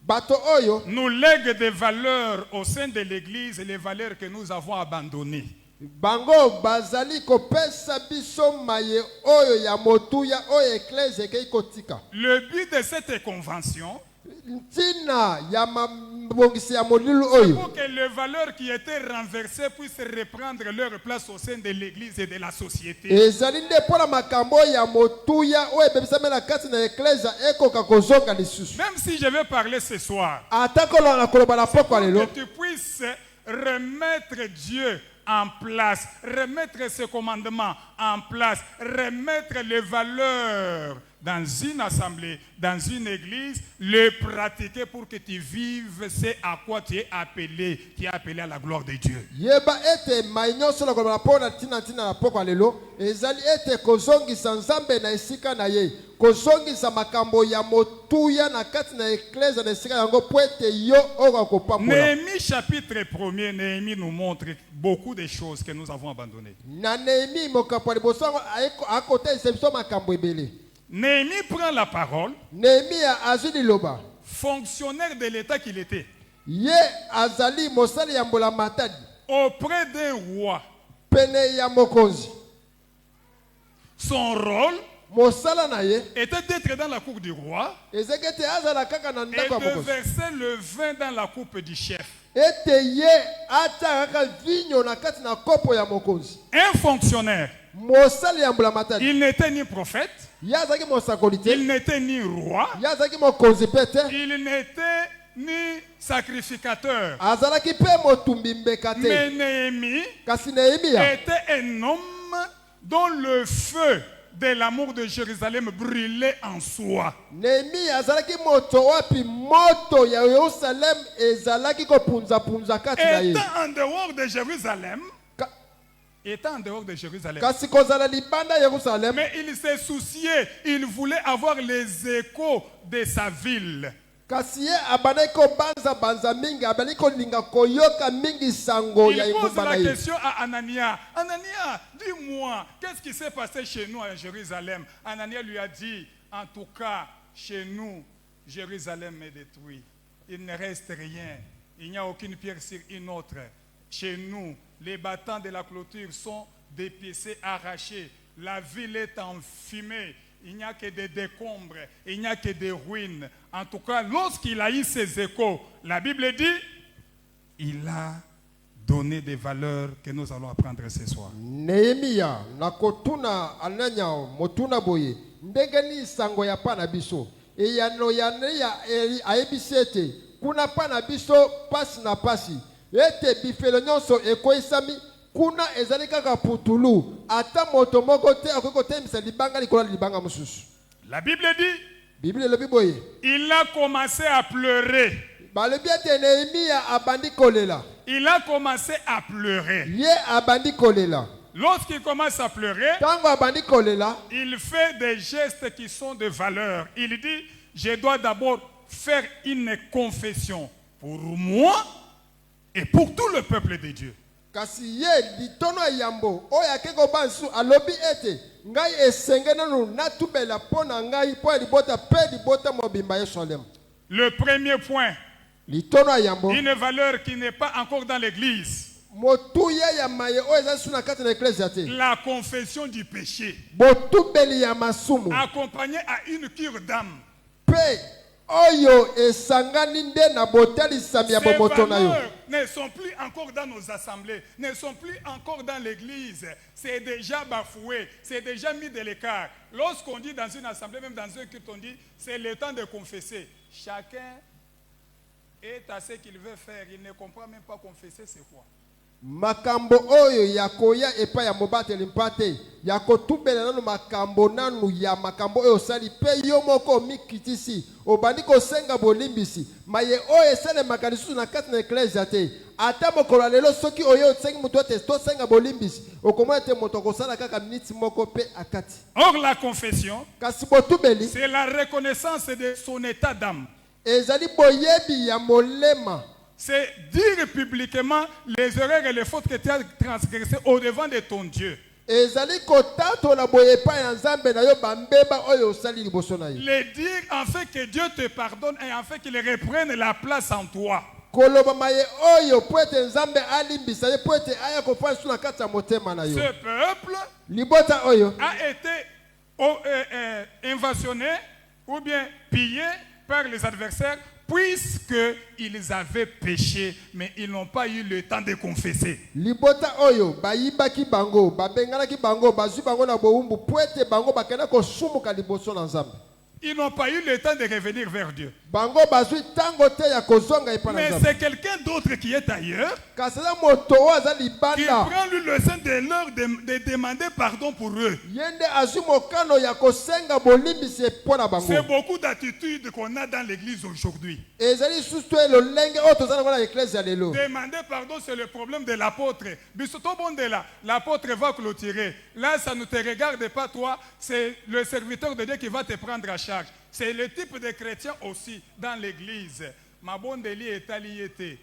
Bato oyo nous lèguent des valeurs au sein de l'Église, les valeurs que nous avons abandonnées. bango bazali kopesa biso maye oyo ya motuya oyo eklese ekei kotika. Le but de cette convention, Ntina ya mabongisi ya molilu oyo pour que les valeurs qui étaient renversées puissent reprendre leur place au sein de l'Église et de la société. ezali nde mpona makambo ya motuya oyo ebebisamela kati na eklesa ekoka kozonga lisusu. Même si je vais parler ce soir, ata kolonga koloba na poko que lelo tu puisses remettre Dieu en place, remettre ses commandements en place, remettre les valeurs dans une assemblée, dans une église, le pratiquer pour que tu vives ce à quoi tu es appelé à la gloire de Dieu. yeba ete mai nyonso na koloba na mpona ntina na poko lelo ezali ete kozongisa nzambe na esika na ye, kozongisa makambo ya motuya na kati na eklesa na esika yango po ete yo okoka kopambola. Néhémie chapitre 1er, Néhémie nous montre beaucoup de choses que nous avons abandonnées. Na Nehemi mokapo ya liboso yango akotesa biso makambo ebele. Néhémie prend la parole, Nehemia azwi liloba. fonctionnaire de l'État qu'il était, Ye azali mosali ya mbola matadi auprès d'un roi. pene ya mokonzi. Son rôle, mosala na ye était d'être dans la cour du roi ezaki ete azala kaka na et ndako ya de mokonzi verser le vin dans la coupe du chef. ete ye atia kaka vinyo na kati na kopo ya mokonzi. Un fonctionnaire, Mosali ya mbulamatali il n'était ni prophète, ye azalaki mosakoli te il n'était ni roi, ye azalaki mokonzi mpe te il n'était ni sacrificateur. azalaki mpe motumbi mbeka te. Mais Néhémie Kasi Nehemia était un homme dont le feu de l'amour de Jérusalem brûlait en soi. Nehemia azalaki moto wapi moto ya Yerusalem ezalaki kopunzapunza kati na ye. Étant en dehors de Jérusalem, Ka- étant en dehors de Jérusalem, kasi kozala libanda Yerusalem mais il se souciait, il voulait avoir les échos de sa ville. kasi ye abandaki kobanza mingi abandaki kolinga koyoka mingi sango ya Il pose engumba na la ye. question à Anania. Anania, dis-moi, qu'est-ce qui s'est passé chez nous à Jérusalem? Anania lui a dit, en tout cas, chez nous, Jérusalem est détruit. Il ne reste rien. Il n'y a aucune pierre sur une autre. Chez nous, les battants de la clôture sont dépiécés, arrachés. La ville est en fumée. Il n'y a que des décombres, il n'y a que des ruines. En tout cas, lorsqu'il a eu ces échos, la Bible dit, il a donné des valeurs que nous allons apprendre ce soir. Nehemia nakotuna ananya motuna boye ndenge ni sango ya pana biso eyano ya ayebisi ete kuna pana biso pasi na pasi ete bifelo nyonso ekoisami kuna ezali kaka putulu ata moto moko te akoki kotemisa libanga likolo ya libanga mosusu. La Bible dit, Biblia elobi boye il a commencé à pleurer. balobi ete Nehemia abandi kolela Il a commencé à pleurer. ye abandi kolela Lorsqu'il commence à pleurer, ntango abandi kolela il fait des gestes qui sont de valeur. Il dit, je dois d'abord faire une confession pour moi et pour tout le peuple de Dieu. kasi ye litono ya yambo oyo akeko bansu alobi ete ngai esenge nanu natubela mpo na ngai mpo ya libota mpe libota mobimba Yerusalem. Le premier point, Litono ya yambo une valeur qui n'est pas encore dans l'église, motuya ya maye oyo ezali su na kati na eklezia te la confession du péché, botubeli ya masumu accompagnée à une cure d'âme. mpe oyo esangani nde na botalisami ya Ces bomoto na yo. valeurs ne sont plus encore dans nos assemblées, ne sont plus encore dans l'église. C'est déjà bafoué, c'est déjà mis de l'écart. Lorsqu'on dit dans une assemblée, même dans un culte, on dit c'est le temps de confesser. Chacun est à ce qu'il veut faire. Il ne comprend même pas confesser c'est quoi. Makambo oyo ya koya epa ya mobateli mpate ya kotubela nanu makambo nanu ya makambo oyo sali pe yo moko mikitisi obandi kosenga bolimbisi maye oyo esalemaka lisusu na kati na eklezia te ata mokolo lelo soki oyo osengi moto ete tosenga bolimbisi okomona te moto akosala kaka miniti moko pe akati. Or, la confession, Kasi botubeli c'est la reconnaissance de son état d'âme. ezali boyebi ya molema. C'est dire publiquement les erreurs et les fautes que tu as transgressées au-devant de ton Dieu. ezali kotatola boye epai ya nzambe na yo bambeba oyo osali liboso na ye. Le dire afin que Dieu te pardonne et afin qu'il reprenne la place en toi. koloba maye oyo po ete nzambe alimbisa ye po ete aya kofanya su na kati ya motema na yo. Ce peuple Libota oyo a été invasionné ou bien pillé par les adversaires puisqu'ils avaient péché, mais ils n'ont pas eu le temps de confesser. libota oyo bayibaki bango babenganaki bango bazwi bango na bowumbu po ete bango bakenda kosumuka liboso na nzambe. Ils n'ont pas eu le temps de revenir vers Dieu. Bango bazwi tango te ya kozonga epai na Mais nzambe. c'est quelqu'un d'autre qui est ailleurs, kasi eza moto oyo aza qui libanda prend lui le sein de leur de demander pardon pour eux. ye nde azwi mokano ya kosenga bolimbisi mpo na bango. C'est beaucoup d'attitudes qu'on a dans l'église aujourd'hui. ezali lisusu to elolenge oyo toza nango na eklezia lelo. Demander pardon, c'est le problème de l'apôtre. L'apôtre va clôturer. Là, ça ne te regarde pas, toi. C'est le serviteur de Dieu qui va te prendre à charge. C'est le type de chrétien aussi dans l'église. Ma bonne deli est alliée.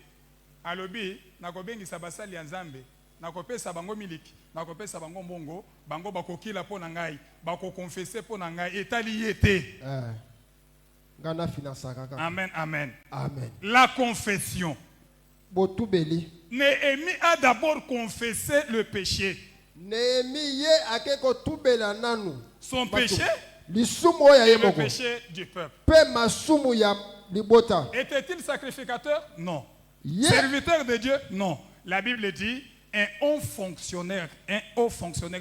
Alobi, nakobengi sabasali anzambe. Nakopesa bango miliki. Nakopesa bango mbongo. Bango bakokila po nangai. Bako confesser po nangai. Est alliée. ngana finansa kaka. Amen, amen. Amen. La confession. Botubeli Néhémie a d'abord confessé le péché. Néhémie ye akeko tubela nanu. Son péché Lisumu oyo et ye le moko. péché du peuple. Pe masumu ya libota. Était-il sacrificateur? Non. Ye Serviteur de Dieu? Non. La Bible dit un haut fonctionnaire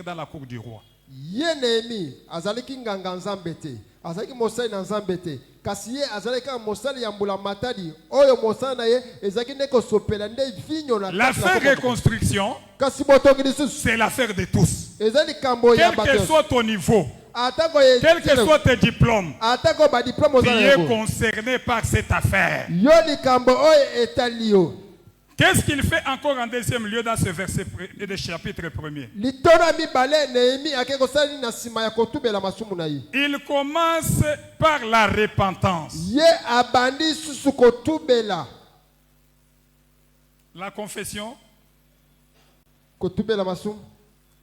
dans la cour du roi. ye Néhémie azalaki nganga nzambe te. Azalaki mosali na nzambe te. Kasi ye azalaki kaka mosali ya mbula matadi. Oyo mosali na ye ezalaki nde kosopela nde vinyo na L'affaire reconstruction, kasi botongi lisusu c'est l'affaire de tous. ezali kambo ya Quel bato. que soit ton niveau, Atako quel que soit tes diplômes, atako ba diplôme tu ozala es yango. concerné par cette affaire. Yo likambo oyo etali yo. Qu'est-ce qu'il fait encore en deuxième lieu dans ce verset de chapitre 1er? Litona mibale Néhémie akeko sali na sima ya kotubela masumu na ye. Il commence par la repentance. Ye abandi susu kotubela. La confession, Kotubela masumu.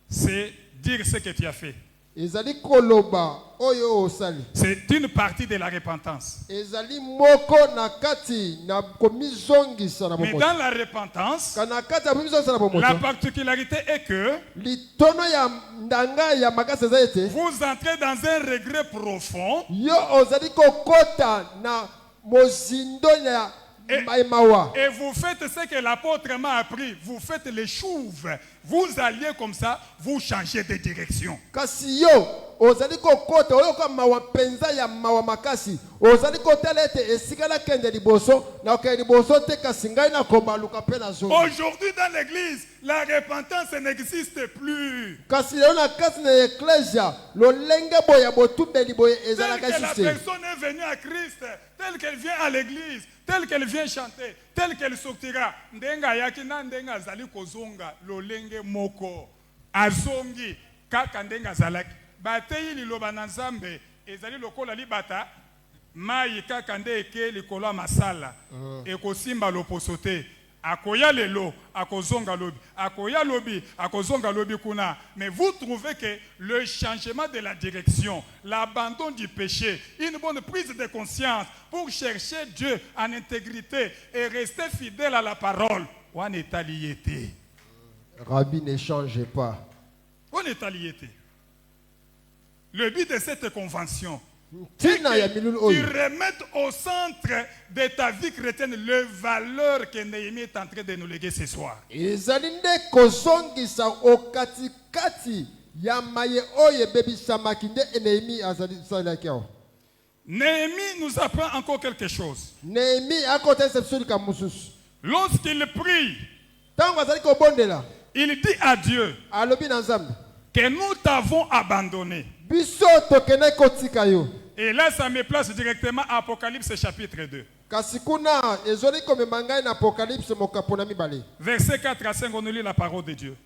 c'est dire ce que tu as fait. Ezali koloba oyo osali. C'est une partie de la repentance. Ezali moko na kati na komizongisa na Mais bomoto. dans la repentance, Kana kati ya komizongisa na la bomoto. particularité est que Litono ya ndanga ya makasi eza ete. vous entrez dans un regret profond Yo ozali kokota na mozindo ya mawa. et vous faites ce que l'apôtre m'a appris. Vous faites les chouves. Vous alliez comme ça, vous changez de direction. Kasi yo ozali kokota oyo kwa mawa penza ya mawa makasi. Ozali kotala ete esikala kende liboso na okende liboso te kasi ngai na kobaluka pe na zo. Aujourd'hui dans l'église, la repentance n'existe plus. Kasi leo na kasi na eklesia lolenge boya botubeli boye Telle ezalaka que la sise. personne est venue à Christ, telle qu'elle vient à l'église, telle qu'elle vient chanter, telle qu'elle sortira. Ndenga yaki na ndenga zali kozonga lolenge moko. Azongi kaka ndenga zalaki. Bateyi liloba na Nzambe ezali lokola libata mai kaka nde eke likolo ya masala. Ekosimba loposo te. Akoya lelo, akozonga lobi. Akoya lobi, akozonga lobi kuna. Mais vous trouvez que le changement de la direction, l'abandon du péché, une bonne prise de conscience pour chercher Dieu en intégrité et rester fidèle à la parole, on est allié. Rabbi ne change pas. On est allié. Le but de cette convention, Tina ya milulu tu oyo. remettes au centre de ta vie chrétienne les valeurs que Néhémie est en train de nous léguer ce soir. Ezali nde kozongisa okatikati ya maye oyo ebebisamaki nde Néhémie azali salaki awa. Néhémie nous apprend encore quelque chose. Néhémie akotesa biso likambo mosusu. Lorsqu'il prie, Ntango azali kobondela il dit à Dieu alobi na Nzambe que nous t'avons abandonné. biso tokende kotika yo. Et là, ça me place directement à Apocalypse chapitre 2. Kasi kuna ezoli komema ngai na Apocalypse mokapo na mibale. Verset 4 à 5, on nous lit la parole de Dieu.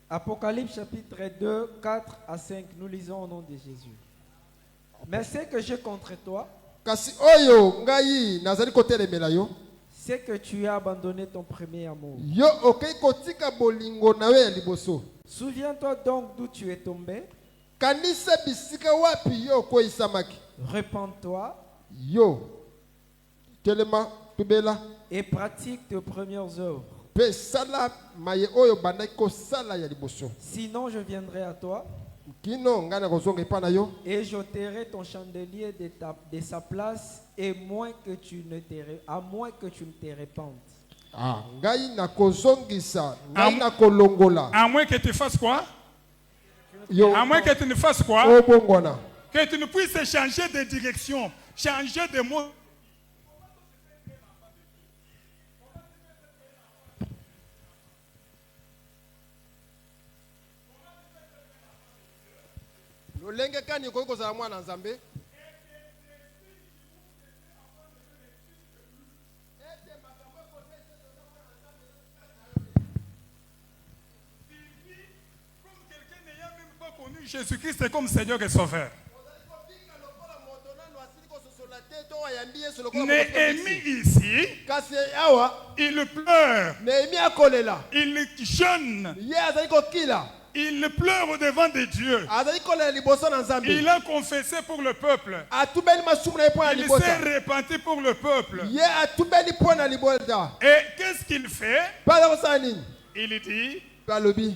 Apocalypse chapitre 2, 4 à 5, nous lisons au nom de Jésus. Mais ce que j'ai contre toi, Kasi oyo ngai nazali kotelemela yo. c'est que tu as abandonné ton premier amour. Yo okei kotika bolingo na yo ya liboso. Souviens-toi donc d'où tu es tombé, Kanisa bisika wapi yo koisamaki. repens-toi Yo telema tubela et pratique tes premières œuvres. pe sala maye oyo bandaki kosala ya liboso. Sinon, je viendrai à toi Kino ngai na kozonga epai na yo. et j'ôterai ton chandelier de sa place, et à moins que tu ne te répandes. Ah, ngai na kozongisa, ngai na kolongola. À moins que tu fasses quoi? Yo À moins que tu ne fasses quoi? obongwana. Que tu ne puisses changer de direction, changer de mot. Lolenge kani koyi kozala mwana Nzambe. Jésus-Christ comme Seigneur et Sauveur. Néhémie ici, Kasi awa il pleure, Néhémie akolela. il jeûne, Ye azali kokila. il pleure au devant de Dieu. Azali kolela liboso na Nzambe. Il a confessé pour le peuple. Atubeli masumu na ye mpo na Il libota. s'est repenti pour le peuple. Ye atubeli mpo na libota. Et qu'est-ce qu'il fait? Mpaka kosala nini? Il dit, Alobi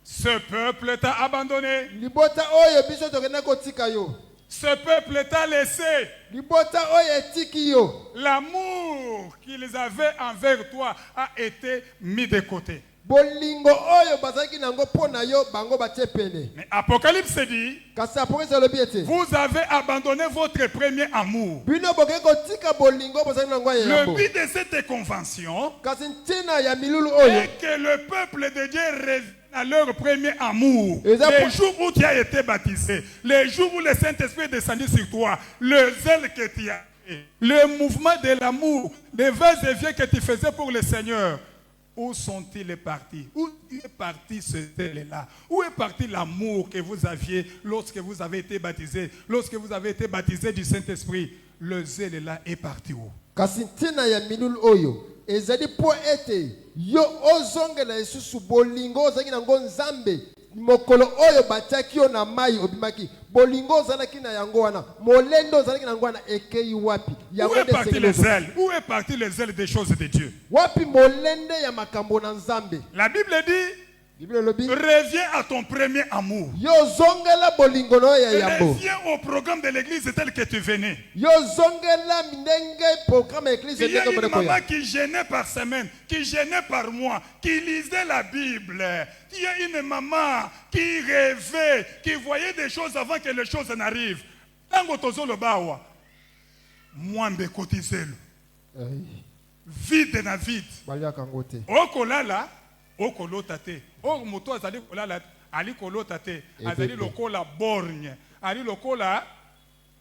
Ce peuple t'a abandonné. libota oyo biso tokenda kotika yo, Ce peuple t'a laissé. libota oyo etiki yo, L'amour qu'ils avaient envers toi a été mis de côté. bolingo oyo bazalaki nango mpo na yo bango batie pene. Mais Apocalypse dit, Kasi apokalipsi alobi ete vous avez abandonné votre premier amour. bino bokoki kotika bolingo bozalaki nango ya Le yambo. but de cette convention Kasi ntina ya milulu oyo est que le peuple de Dieu revienne à leur premier amour. Et ça Les pour- jours où tu as été baptisé, les jours où le Saint-Esprit est descendu sur toi, le zèle que tu as, le mouvement de l'amour, les vas et viens que tu faisais pour le Seigneur, où sont-ils partis? Où est parti ce zèle-là? Où est parti l'amour que vous aviez lorsque vous avez été baptisé? Lorsque vous avez été baptisé du Saint-Esprit, le zèle-là est parti où? kasi ntina ya milulu oyo ezali mpo ete yo ozongela lisusu bolingo ozalaki nango nzambe mokolo oyo batiaki yo na mai obimaki bolingo ozalaki na yango wana molendo ozalaki na yango wana ekei wapi Où yango est nde parti esengeli le ozo- zèle? Où est parti le zèle des choses de Dieu? wapi molende ya makambo na nzambe. La Bible dit, Biblia elobi reviens à ton premier amour. yo zongela bolingo no ya yambo, Reviens au programme de l'église tel que tu venais. yo zongela ndenge programme ya eglise Il y a ndenge une boneko maman ya qui gênait par semaine, qui gênait par mois, qui lisait la Bible. Il y a une maman qui rêvait, qui voyait des choses avant que les choses n'arrivent. Tango tozo lo bawa. Mwambe kotizelo. Vide na vide. baliaka ngo te. Okolala, okolota te. O moto azali kolala, ali kolota te. Azali lokola borgne. Ali lokola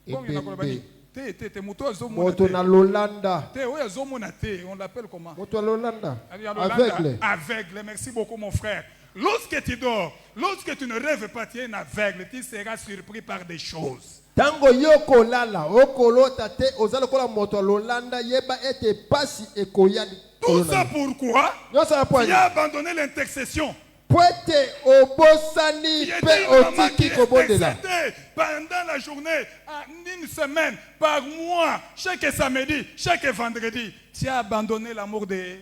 borgne na koloba ni. Te moto azomona moto te. na lolanda, Te oyo azomona te, on l'appelle comment? moto ya lolanda Ali ya Lolanda, aveugle. aveugle. Merci beaucoup mon frère. Lorsque tu dors, lorsque tu ne rêves pas, tu es un aveugle, tu seras surpris par des choses. Tango yo kolala okolota te oza lokola moto ya lolanda yeba ete pasi ekoya Tout ça pourquoi? nyonso ya Tu poani as abandonné l'intercession. po ete obosani Il y mpe était une maman qui otiki kobondela. intercédait pendant la journée, en une semaine, par mois, chaque samedi, chaque vendredi. Tu as abandonné l'amour de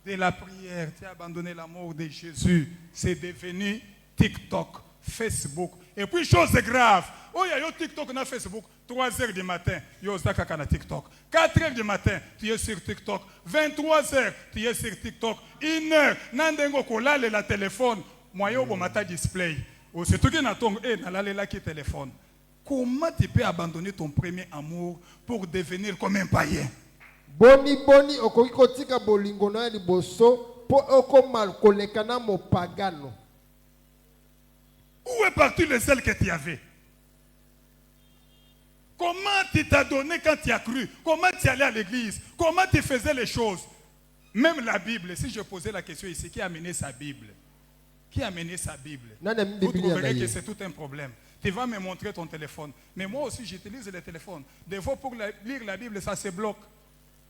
la prière, tu as abandonné l'amour de Jésus. C'est devenu TikTok, Facebook. Et puis, chose grave. Oh, il y a TikTok na Facebook. 3 heures du matin, yo zakaka na TikTok. 4 heures du matin, tu es sur TikTok. 23 heures, tu es sur TikTok. 1 heure, nandengo kolale la téléphone. Moyo bo mata display. O surtout que na tongo na la qui téléphone. Comment tu peux abandonner ton premier amour pour devenir comme un païen? Boni boni okoki kotika bolingo na ya liboso po okoma koleka na mopagano. Où est parti le zèle que tu avais? Comment tu t'as donné quand tu as cru? Comment tu allais à l'église? Comment tu faisais les choses? Même la Bible, si je posais la question ici, qui a amené sa Bible? Qui a amené sa Bible? Nani amini Vous Biblia trouverez na que ye. c'est tout un problème. Tu vas me montrer ton téléphone. Mais moi aussi, j'utilise le téléphone. Des fois, pour lire la Bible, ça se bloque.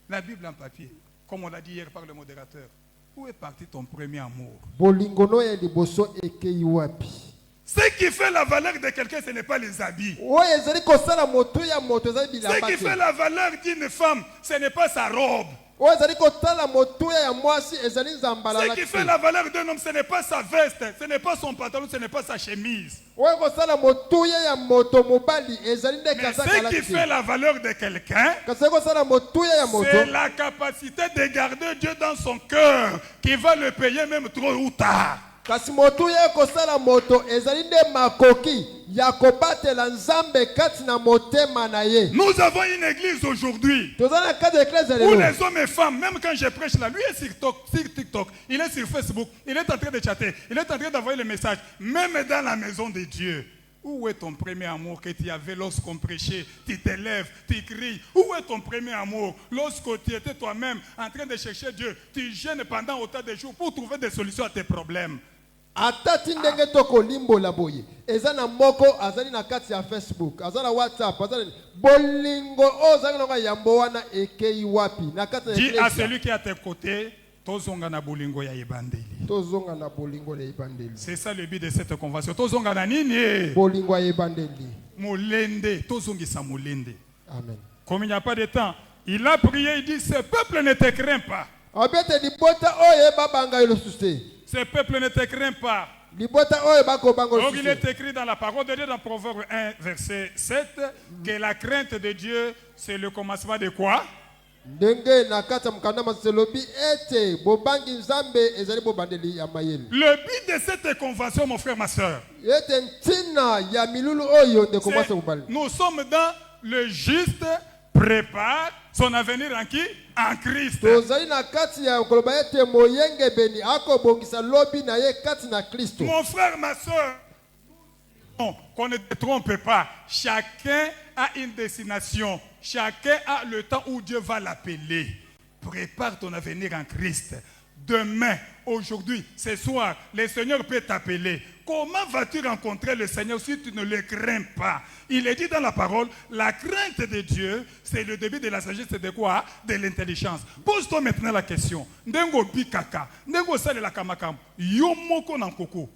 La Bible en papier, comme on l'a dit hier par le modérateur. Où est parti ton premier amour? Bolingo no ya liboso ekei wapi? Ce qui fait la valeur de quelqu'un, ce n'est pas les habits. Oyo ezali kosala moto ya moto ezali Ce bilamba qui fait te. la valeur d'une femme, ce n'est pas sa robe. Oyo ezali kotala moto ya mwasi ezali nzambala Ce la qui te. fait la valeur d'un homme, ce n'est pas sa veste, ce n'est pas son pantalon, ce n'est pas sa chemise. Oyo kosala moto ya moto mobali ezali nde Mais kazaka la ce qui fait te. la valeur de quelqu'un, Kasi kosala moto ya moto c'est la capacité de garder Dieu dans son cœur qui va le payer même trop ou tard. kasi moto ya kosala moto ezali nde makoki ya kobatela nzambe kati na motema na ye. Nous avons une église aujourd'hui Toza na kati ya eklese où lelo. les hommes et femmes, même quand je prêche là, lui est sur TikTok, il est sur Facebook, il est en train de chatter, il est en train d'envoyer les messages, même dans la maison de Dieu. Où est ton premier amour que tu avais lorsqu'on prêchait? Tu te lèves, tu cries. Où est ton premier amour lorsque tu étais toi-même en train de chercher Dieu? Tu gênes pendant autant de jours pour trouver des solutions à tes problèmes. Atati ndenge tokolimbola boye eza na moko azali na kati ya Facebook azali na WhatsApp azali bolingo ozali na yambo wana ekei wapi na kati ya Dis à eklese. celui qui est à tes côtés, tozonga na bolingo ya ebandeli. Tozonga na bolingo ya ebandeli. C'est ça le but de cette convention. Tozonga na nini? Bolingo ya ebandeli. Molende, tozongisa molende. Amen. Comme il n'y a pas de temps, il a prié, il dit, ce peuple ne te craint pas. Abete libota oye babanga yelo suse. Ce peuple ne te craint pas. libota oyo bakobango Donc il lisusu. est écrit dans la parole de Dieu dans Proverbe 1, verset 7, que la crainte de Dieu, c'est le commencement de quoi? Ndenge na kati ya mkanda maselobi ete bobangi nzambe ezali bobandeli ya mayele. Le but de cette convention, mon frère, ma soeur, Ete ntina ya milulu oyo ndeko mwase bobali. nous sommes dans le juste prépare son avenir en qui? En Christ. Tozali na kati ya koloba ete moyenge beni akobongisa lobi na ye kati na Kristo. Mon frère, ma soeur, qu'on ne te trompe pas. Chacun a une destination. Chacun a le temps où Dieu va l'appeler. Prépare ton avenir en Christ. Demain, aujourd'hui, ce soir, le Seigneur peut t'appeler. Comment vas-tu rencontrer le Seigneur si tu ne le crains pas? Il est dit dans la parole, la crainte de Dieu, c'est le début de la sagesse de quoi? De l'intelligence. Pose-toi maintenant la question. Ndengo bikaka, ndengo sale la kamakam, yomoko nankoko,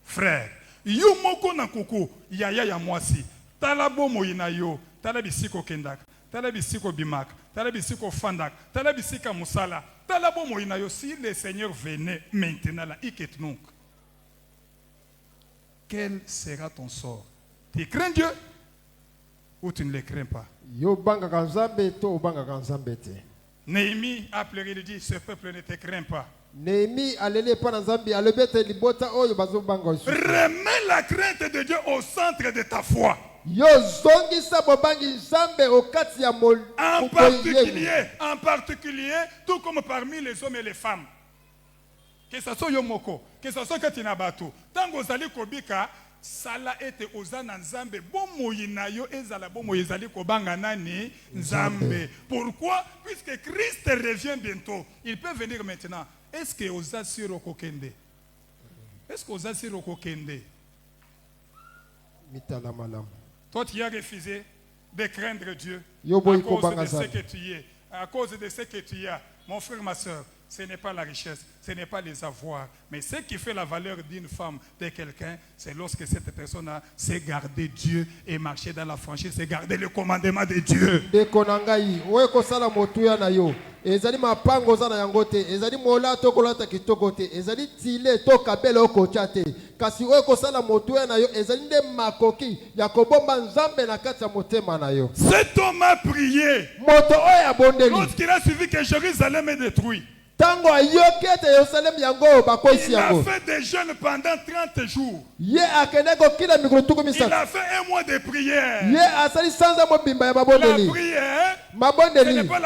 frère, yomoko nankoko, yaya ya mwasi, talabo moyina yo, talabisiko kendak, talabisiko bimak, talabisiko fandak, talabisika musala, talabo moyina yo. Si le Seigneur venait maintenant là, iketnunk, quel sera ton sort? Tu crains Dieu ou tu ne le crains pas? Yo banga kanzambe to banga kanzambe te. Néhémie a pleuré, il dit, ce peuple ne te craint pas. Néhémie alele pa na nzambe alobete libota oyo bazo banga lisusu. Remets la crainte de Dieu au centre de ta foi. Yo zongisa bobangi nzambe okati ya mol. En particulier, tout comme parmi les hommes et les femmes. Que ce soit Yomoko, que ce soit Katinabato. Tango zali kobika, sala ete ozana nzambe. Bon moyina yo ezala bon moyizali kobanga nani nzambe. Pourquoi? Puisque Christ revient bientôt. Il peut venir maintenant. Est-ce que oza siro kokende? Est-ce que oza siro kokende? Mitala malam. Toi, tu as refusé de craindre Dieu Yo à boy cause kobanga de ce nzambe. que tu es, à cause de ce que tu as. Mon frère, ma soeur, ce n'est pas la richesse, ce n'est pas les avoirs. Mais ce qui fait la valeur d'une femme, de quelqu'un, c'est lorsque cette personne sait garder Dieu et marcher dans la franchise, c'est garder le commandement de Dieu. De konangai, oye kosala motuya na yo. Ezali mapango za na yango te, ezali mola to kolata kitoko te, ezali tile to kabela okocha te. Kasi oye kosala motuya na yo, ezali nde makoki ya kobomba nzambe na kati ya motema na yo. Cet homme a prié Moto oyo abondeli. lorsqu'il a suivi que Jérusalem est détruit. Tango ayoki ete Yerusalem yango bakwesi Il a yango. fait des jeûnes pendant 30 jours. Ye akende kokila mikolo tuku Il misatu. a fait un mois de prière. Ye asali sanza mobimba ya La mabondeli. prière, ce n'est Mabondeli. pas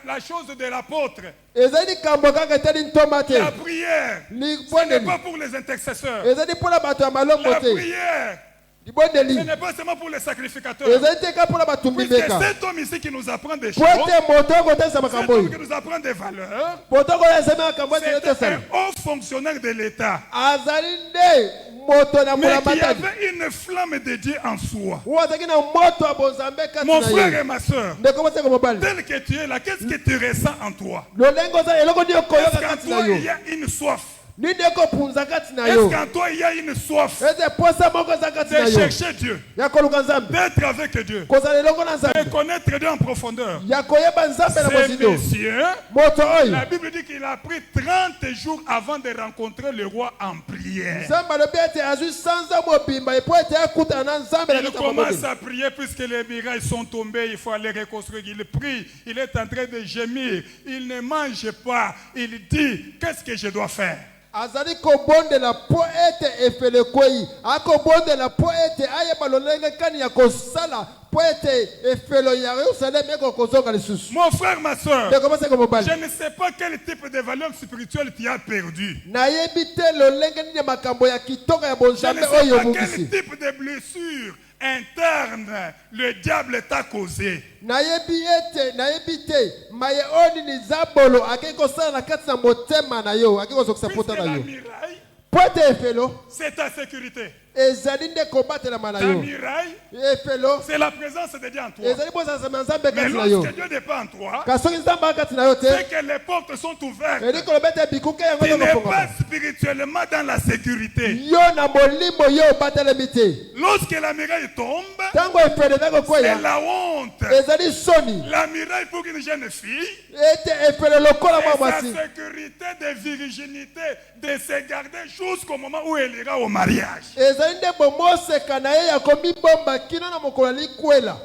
la chose de l'apôtre. Ezali kambo kaka etali ntoma te. La prière, ce n'est Libondeli. pas pour les intercesseurs. Ezali mpona bato ya malongo La te. prière, Libondeli. ce n'est pas seulement pour les sacrificateurs. Ezali te ka mpona batumbi Puisque beka. cet homme ici qui nous apprend des choses, Po ete moto okotalisa cet makambo homme oyo. qui nous apprend des valeurs, Moto okoyesema makambo ete c'était etosala. un haut fonctionnaire de l'État, Azali nde moto na mais qui mulamatadi. avait une flamme de Dieu en soi. Oyo azalaki na moto ya bonzambe kati Mon na frère ye. et ma soeur, Ndeko moseko mobali. tel que tu es là, qu'est-ce que tu ressens en toi? Lolenge oza eloko nini Est-ce okoyoka qu'en kati na toi yo. il y a une soif? Nini ekopunza kati na Est-ce yo. qu'en toi il y a une soif Ete posa moko eza kati na de yo. chercher Dieu, Ya koluka nzambe. d'être avec Dieu, Kozala elongo na de nzambe. connaître Dieu en profondeur? Ya koyeba nzambe na Ce mosindo. monsieur, Moto oyo. la Bible dit qu'il a pris 30 jours avant de rencontrer le roi en prière. Nzambe alobi ete azwi sanza mobimba epo ete akutana na nzambe na Il kati ya commence mabondeli. à prier puisque les murailles sont tombées, il faut aller reconstruire. Il prie, il est en train de gémir, il ne mange pas. Il dit, qu'est-ce que je dois faire? Azali kobondela po ete efele kwei. Akobondela po ete ayeba lolenge kani ya kosala po ete efelo ya Yerusalem eko kozonga lisusu. Mon frère, ma soeur, Ndeko moseko mobali. je ne sais pas quel type de valeur spirituelle tu as perdu. Nayebi te lolenge nini ya makambo ya kitoko ya Je ne bonzambe sais oyo pas quel obungisi. type de blessure interne le diable t'a causé. Nayebi te maye oni ni zabolo akei kosala na kati na motema na yo akei kozokisa Puisque pota na la yo. muraille, Po ete efelo c'est ta sécurité. ezali nde kobatela Ta na yo muraille, efelo c'est la présence de Dieu en toi. ezali bozala nzambe Mais kati na yo lorsque Dieu n'est pas en toi, kasi soki nzambe akati na yo te c'est que les portes sont ouvertes. edi koloba ete bikuke yango Tu n'es pas ezokofungama spirituellement dans la sécurité. yo na molimo yo obatelemi te Lorsque la muraille tombe, ntango efele eza c'est kokwea la honte. ezali soni La muraille pour une jeune fille, ete efele lokola mwa c'est sa mwasi sécurité de virginité, de se garder jusqu'au moment où elle ira au mariage. ezali nde bomoseka na ye ya komibomba kino na mokolo alikwela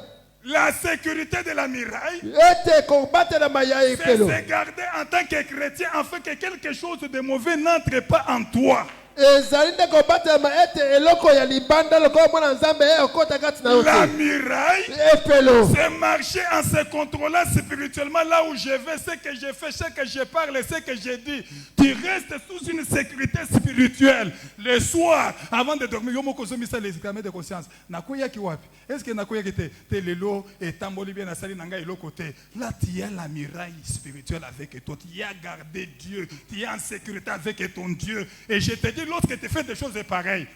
La sécurité de la muraille, ete kobatelama ya c'est efelo se garder en tant que chrétien afin que quelque chose de mauvais n'entre pas en toi. ezali nde kobatelama ete eloko ya libanda lokola mwana nzambe ye okota kati na yo La te muraille, efelo c'est marcher en se contrôlant spirituellement là où je vais, ce que je fais, ce que je parle, ce que je dis. Tu restes sous une sécurité spirituelle. Le soir, avant de dormir, yo moko zomi ça les examens de conscience. Nakoya ki wapi? Est-ce que nakoya ki te lelo et tamboli bien asali nanga ilo côté? Là, tu as la muraille spirituelle avec toi. Tu as gardé Dieu. Tu es en sécurité avec ton Dieu. Et je te dis, lorsque tu fais des choses pareilles,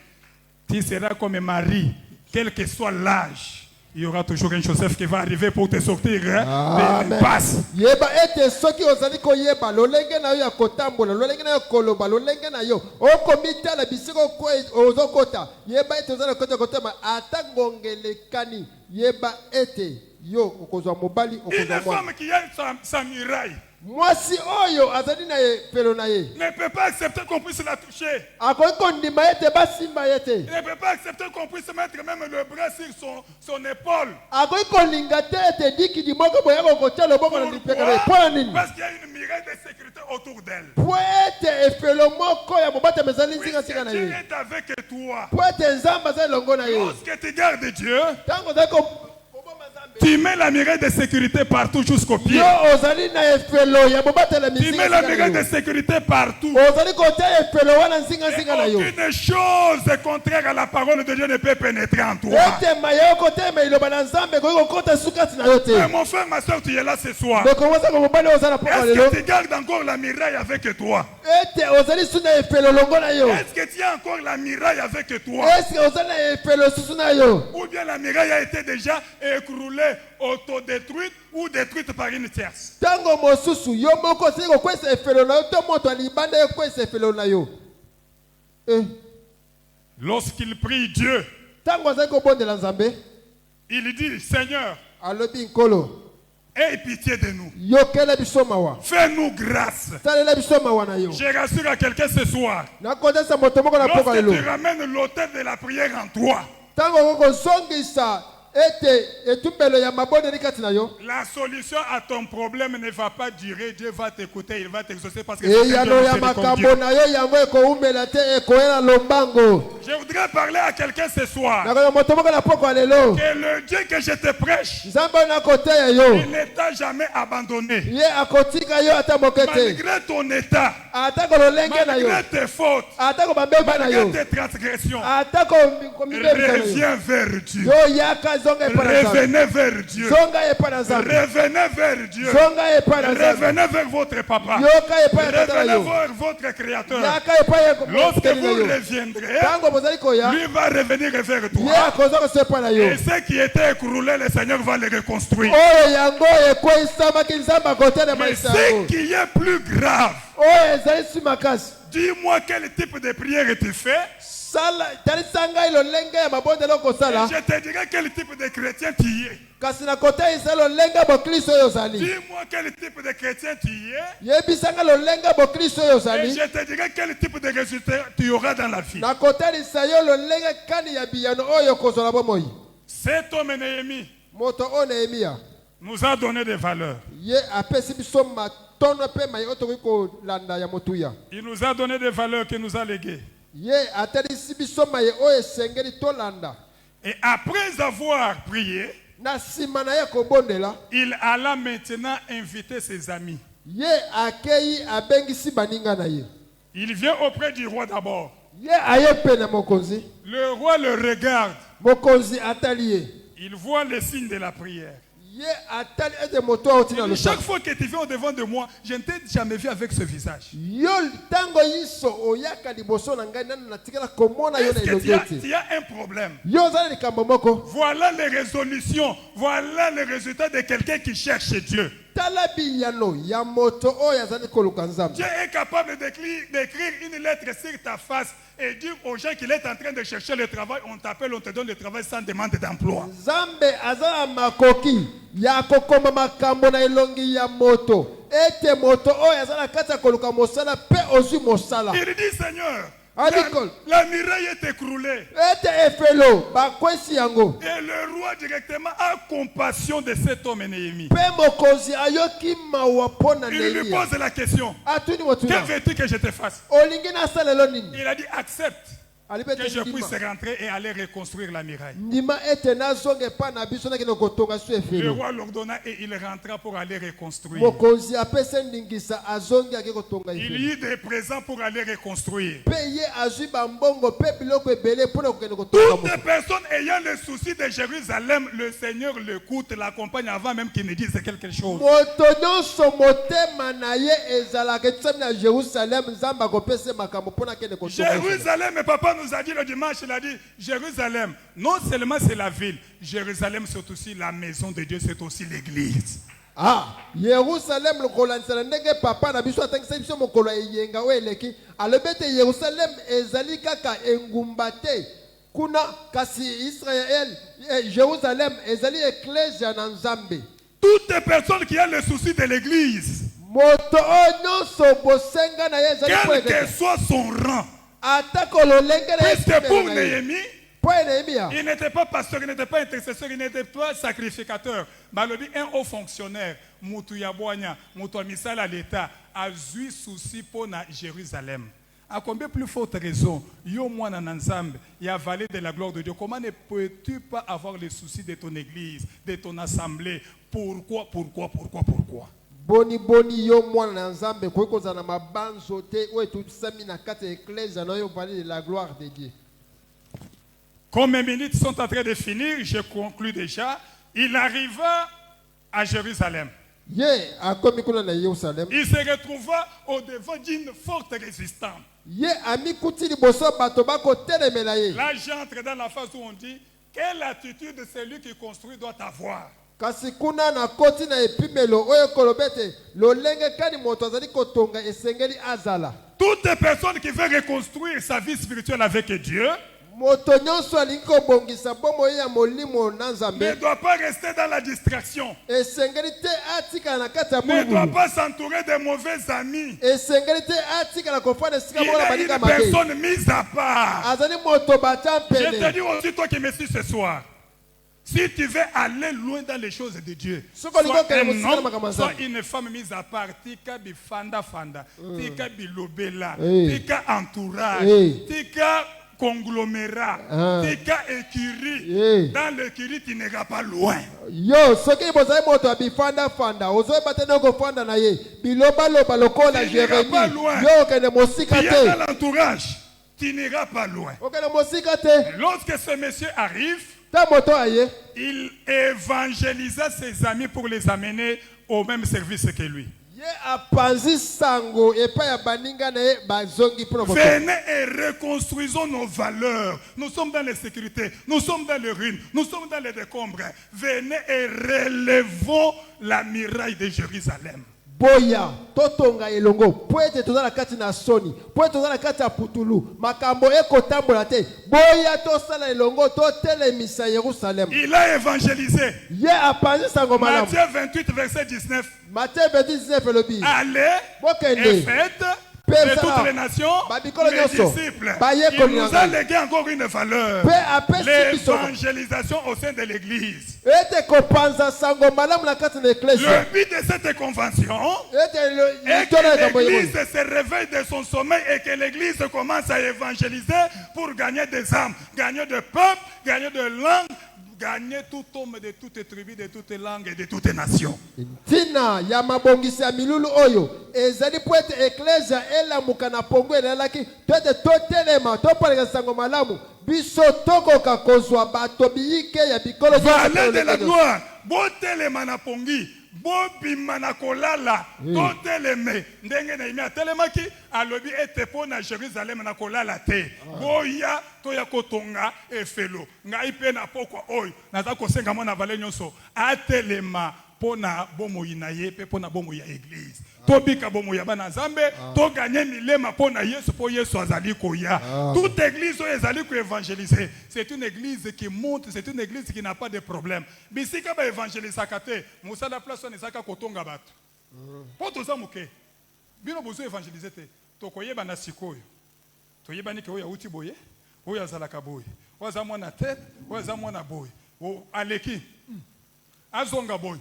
tu seras comme Marie, quel que soit l'âge. Il y aura toujours un Joseph qui va arriver pour te sortir de l'impasse. yeba ete soki ozali koyeba lolenge na yo ya kotambola lolenge na yo koloba lolenge na yo okomitala bisiko ozokota yeba ete ozali kota kotema ata ngongelekani yeba ete yo okozwa mobali Une okozwa mwana femme qui a sa muraille mwasi oyo azali na efelo na ye ne peut pas accepter qu'on puisse la toucher. akoki kondima ete basimba ye te Il ne peut pas accepter qu'on puisse mettre même le bras sur son épaule. akoki kolinga te ete dikidi moko boya kokotia loboko na lipeka na ye mpo na nini Parce qu'il y a une muraille de sécurité autour d'elle. po ete efelo moko ya bobatama ezali Puisque nzingasinga na Dieu ye est avec toi. po ete nzambe azali longo na ye Lorsque tu gardes Dieu, ntango ozali koboma nzambe tu mets la muraille de sécurité partout jusqu'au pied. yo ozali na efelo ya bobatela Tu mets la mizingasinga muraille na de yo sécurité partout. ozali kotia efelo wana nzingasinga na yo Aucune chose contraire à la parole de Dieu ne peut pénétrer en toi. ete maye okotema iloba na nzambe ekoki kokota sukati na yo te Mais mon frère, ma soeur, tu es là ce soir. mekomosaka mobali oyo oza na poko Est-ce lelo que tu gardes encore la muraille avec toi? ete ozali su na efelo longo na yo Est-ce que tu as encore la muraille avec toi? eske ozali na efelo susu na yo Ou bien la muraille a été déjà écroulée, autodétruite ou détruite par une tierce? ntango mosusu yo moko osili kokwesa efelo na yo to moto alibanda yo kokwesa efelo na yo Lorsqu'il prie Dieu, ntango azali kobondela nzambe il dit, Seigneur, alobi nkolo aie pitié de nous. yokela biso mawa Fais-nous grâce. salela biso mawa na yo Je rassure à quelqu'un ce soir. nakodesa moto moko na poko Lorsque lelo tu ramènes l'autel de la prière en toi, ntango okozongisa ete etumbelo ya mabondeli kati na yo la solution à ton problème ne va pas durer. Dieu va t'écouter, il va t'exaucer parce que c'est un Dieu eyano ya makambo miséricordieux. na yo yango ekoumela te ekoyela lombango Je voudrais parler à quelqu'un ce soir. nakoya moto moko na poko ya lelo Que le Dieu que je te prêche, nzambe oyo nakoteya yo il ne t'a jamais abandonné. ye akotika yo ata moke te Malgré ton état, atako lolenge na yo malgré tes fautes, atako bambemba na yo malgré tes transgressions, atako komibebisa na yo reviens vers Dieu. yo yaka zonga epa na nzambe Revenez vers Dieu. zonga epa na nzambe Revenez vers Dieu. zonga epa na nzambe Revenez vers votre papa. yoka epa ya tata na Revenez yo vers votre créateur. yaka epa ya Lorsque mokeli na vous yo reviendrez, ntango bozali koya lui va revenir vers ye toi. akozwa kosepa na yo Et ce qui était écroulé, le Seigneur va le reconstruire. oyo yango ekweyisamaki nzambe akotelema Mais isa ce yango qui est plus grave, oyo ezali si makasi dis-moi quel type de prière tu fais. talisa ngai lolenge ya mabondeli okosala Et je te dirai quel type de chrétien tu es. kasi nakoteyisa lolenge ya bokristo oyo ozali Dis-moi quel type de chrétien tu es. yebisa ngai lolenge ya bokristo oyo Et ozali je te dirai quel type de résultat tu auras dans la vie. nakotelisa yo lolenge kani ya biyano oyo okozwa na bomoi Cet homme Néhémie moto oyo nehemiya nous a donné des valeurs. ye apesi biso matono mpe mai oyo tokoki kolanda ya motuya Il nous a donné des valeurs qu'il nous a léguées. ye atelisi biso mai oyo esengeli tolanda Et après avoir prié, na nsima na ye kobondela il alla maintenant inviter ses amis. ye akei abengisi baninga na ye Il vient auprès du roi d'abord. ye aye mpe na mokonzi Le roi le regarde. mokonzi atali ye Il voit les signes de la prière. Et chaque fois que tu viens au-devant de moi, je ne t'ai jamais vu avec ce visage. Est-ce que tu as un problème? Voilà les résolutions, voilà les résultats de quelqu'un qui cherche Dieu. Dieu est capable d'écrire une lettre sur ta face et dire aux gens qu'il est en train de chercher le travail. On t'appelle, on te donne le travail sans demande d'emploi. Il dit, Seigneur, la muraille est écroulée. Et le roi directement a compassion de cet homme Néhémie. Il lui pose la question, que veux-tu que je te fasse? Il a dit, accepte que je puisse rentrer et aller reconstruire la muraille. Le roi l'ordonna et il rentra pour aller reconstruire. Il y eut des présents pour aller reconstruire. Toutes les personnes ayant le souci de Jérusalem, le Seigneur l'écoute, l'accompagne avant même qu'il ne dise quelque chose. Jérusalem, papa nous a dit le dimanche, il a dit Jérusalem, non seulement c'est la ville, Jérusalem c'est aussi la maison de Dieu, c'est aussi l'église. Jérusalem le kolanzala ndenge papa na biso atangisa biso mokolo eyenga weleki alobete Jérusalem ezali kaka engumbate kuna kasi Israël Jérusalem ezali ecclesia na Nzambe. Toutes les personnes qui ont le souci de l'église, quel que soit son rang, puisque pour Néhémie, il n'était pas pasteur, il n'était pas intercesseur, il n'était pas sacrificateur. Balobi, un haut fonctionnaire, Moutou Yabouania, Moutou Misal à l'État, a eu souci pour Jérusalem. À combien plus forte raison, yo moi dans ensemble, il y a vallée de la gloire de Dieu. Comment ne peux-tu pas avoir les soucis de ton église, de ton assemblée? Pourquoi? Boni yo moi dans ensemble, quoi que ça n'a ma banzoté, ouais tout ça mis na quatre églises, dans yo vallée de la gloire de Dieu. Comme mes minutes sont en train de finir, je conclue déjà. Il arriva à Jérusalem. Il se retrouva au-devant d'une forte résistance. Là, j'entre dans la phase où on dit quelle attitude celui qui construit doit avoir. Toute personne qui veut reconstruire sa vie spirituelle avec Dieu ne doit pas rester dans la distraction. Ne doit pas s'entourer de mauvais amis. Il a une personne mise à part. Je te dis aussi, toi qui me suis ce soir, si tu veux aller loin dans les choses de Dieu, soit un homme, soit une femme mise à part, tika bi fanda, tika bi lobela, tika entourage, tika conglomérat, tika écurie. Dans l'écurie, tu n'iras pas loin. Yo, ce qui vous a montré bi fanda, ozoe bateno ko fanda na ye, biloba loba lokola Jérémie. Yo kene mosika te. Tu es dans l'entourage, tu n'iras pas loin. Lorsque ce monsieur arrive, il évangélisa ses amis pour les amener au même service que lui. Venez et reconstruisons nos valeurs. Nous sommes dans la sécurité, nous sommes dans les ruines, nous sommes dans les décombres. Venez et relevons la muraille de Jérusalem. Boya, totonga elongo, poete tozala kati na soni, poete tozala kati ya putulu, makambo eko tambola te. Boya tosala elongo, totelemisa Yerusalem. Il a évangélisé. Ye apanzi sango malamu. Matthieu 28 verset 19. Matthieu 28 19 elobi. Allez et faites de toutes les nations les disciples. Il nous a légué encore une valeur, l'évangélisation au sein de l'église. Le but de cette convention est que l'église se réveille de son sommeil et que l'église commence à évangéliser pour gagner des âmes, gagner de peuple, gagner de langue, gagner tout homme de toutes tribus, de toutes langues et de toutes nations. Tina ya mabongisi ya milulu oyo ezali poete ecclesia elamuka na pongo elelaki tete totelema topaleka sango malamu biso tokoka kozwa bato biyike ya bikolo Vallée de la gloire, botelema na pongi, bobima na kolala, toteleme. Ndenge Néhémie atelemaki, alobi ete po na Jérusalem na kolala te. Boya toya kotonga efelo. Ngai pe na pokwa oyo, naza kosenga mwana vale nyonso, atelema pona bomo inaye pe pona bomo ya église. Tobika bomo ya bana Nzambe, to gagner milema pona Yesu po Yesu azali koya. Toute église oyo ezali ko évangéliser, c'est une église qui monte, c'est une église qui n'a pas de problème. Bisika ba évangéliser kate, musala place on ezaka kotonga bato. Po toza muke. Bino bozo évangéliser te. Tokoyeba na sikoyo. Toyebani ke oya uti boye, oya azalaka boye. Oza mwana tête, oza mwana boye. O aleki. Azonga boy.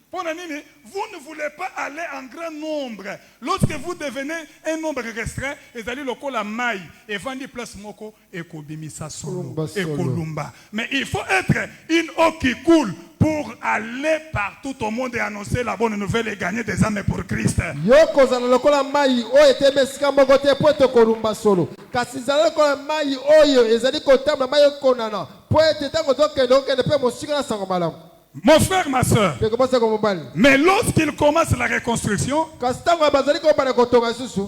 Vous ne voulez pas aller en grand nombre. Lorsque vous devenez un nombre restreint, et allez le la maille et vendre place moko et kobimisa solo et kolumba. Mais il faut être une eau qui coule pour aller partout au monde et annoncer la bonne nouvelle et gagner des âmes pour Christ. Yoko zana lokola mai o ete mesika moko te po to kolumba solo. Kasi zana lokola mai oyo ezali kotamba mai konana. Po ete tango to kendo kende pe mosika na sango malamu. Mon frère, ma soeur, mais lorsqu'ils commencent la reconstruction,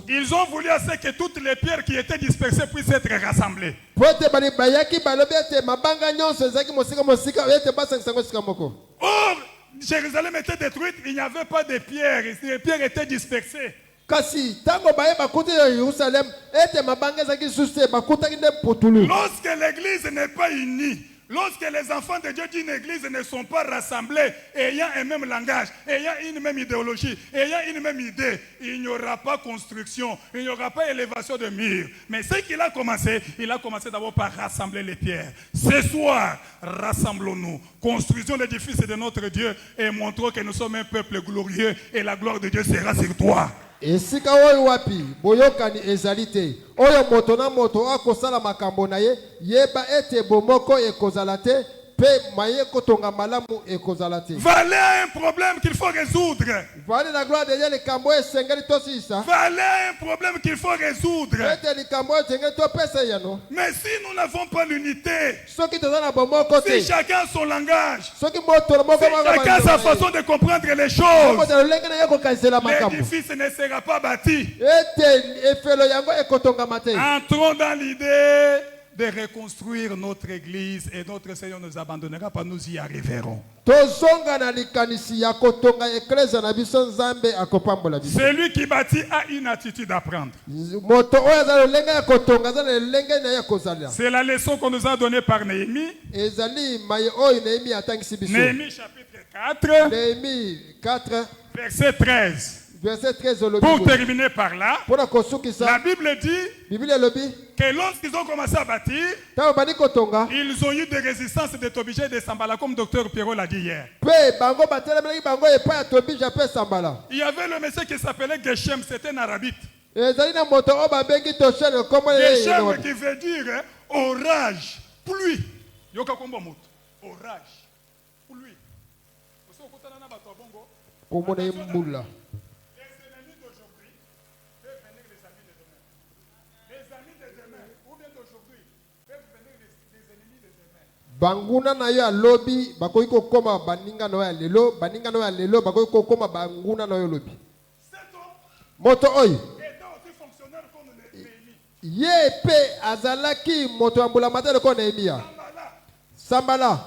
ils ont voulu assez que toutes les pierres qui étaient dispersées puissent être rassemblées. Or, Jérusalem était détruite, il n'y avait pas de pierres, les pierres étaient dispersées. Lorsque l'église n'est pas unie, lorsque les enfants de Dieu d'une église ne sont pas rassemblés, ayant un même langage, ayant une même idéologie, ayant une même idée, il n'y aura pas construction, il n'y aura pas élévation de murs. Mais ce qu'il a commencé, il a commencé d'abord par rassembler les pierres. Ce soir, rassemblons-nous, construisons l'édifice de notre Dieu et montrons que nous sommes un peuple glorieux et la gloire de Dieu sera sur toi. Esika oyo wapi boyokani ezalite oyo moto na moto akosala makambo na ye yeba ete bomoko ekozala te pe maye kotonga malamu ekozala te. Voilà un problème qu'il faut résoudre. Voilà la gloire de Dieu le kambo esengeli tosisa. Voilà un problème qu'il faut résoudre. Ete le kambo esengeli topesa yano. Mais si nous n'avons pas l'unité, soki tozana bomoko te, si chacun a son langage, soki moto na moko si chacun a sa façon de comprendre les choses, l'édifice ne sera pas bâti. Entrons dans l'idée de reconstruire notre église et notre Seigneur nous abandonnera pas, nous y arriverons. Celui qui bâtit a une attitude d'apprendre. C'est la leçon qu'on nous a donnée par Néhémie. Néhémie chapitre 4, verset 13. Pour terminer par là, la Bible dit que lorsqu'ils ont commencé à bâtir, ils ont eu des résistances de Tobija et de Sambala, comme Dr Pierrot l'a dit hier. Il y avait le monsieur qui s'appelait Geshem, c'était un arabite. Geshem qui veut dire orage, pluie. Orage, pluie. Banguna na yo alobi bakoki kokoma baninga na yo lelo baninga na yo lelo bakoki kokoma banguna na yo lobi moto oyo ye pe azalaki moto ambula matele ko Nehemia Sambala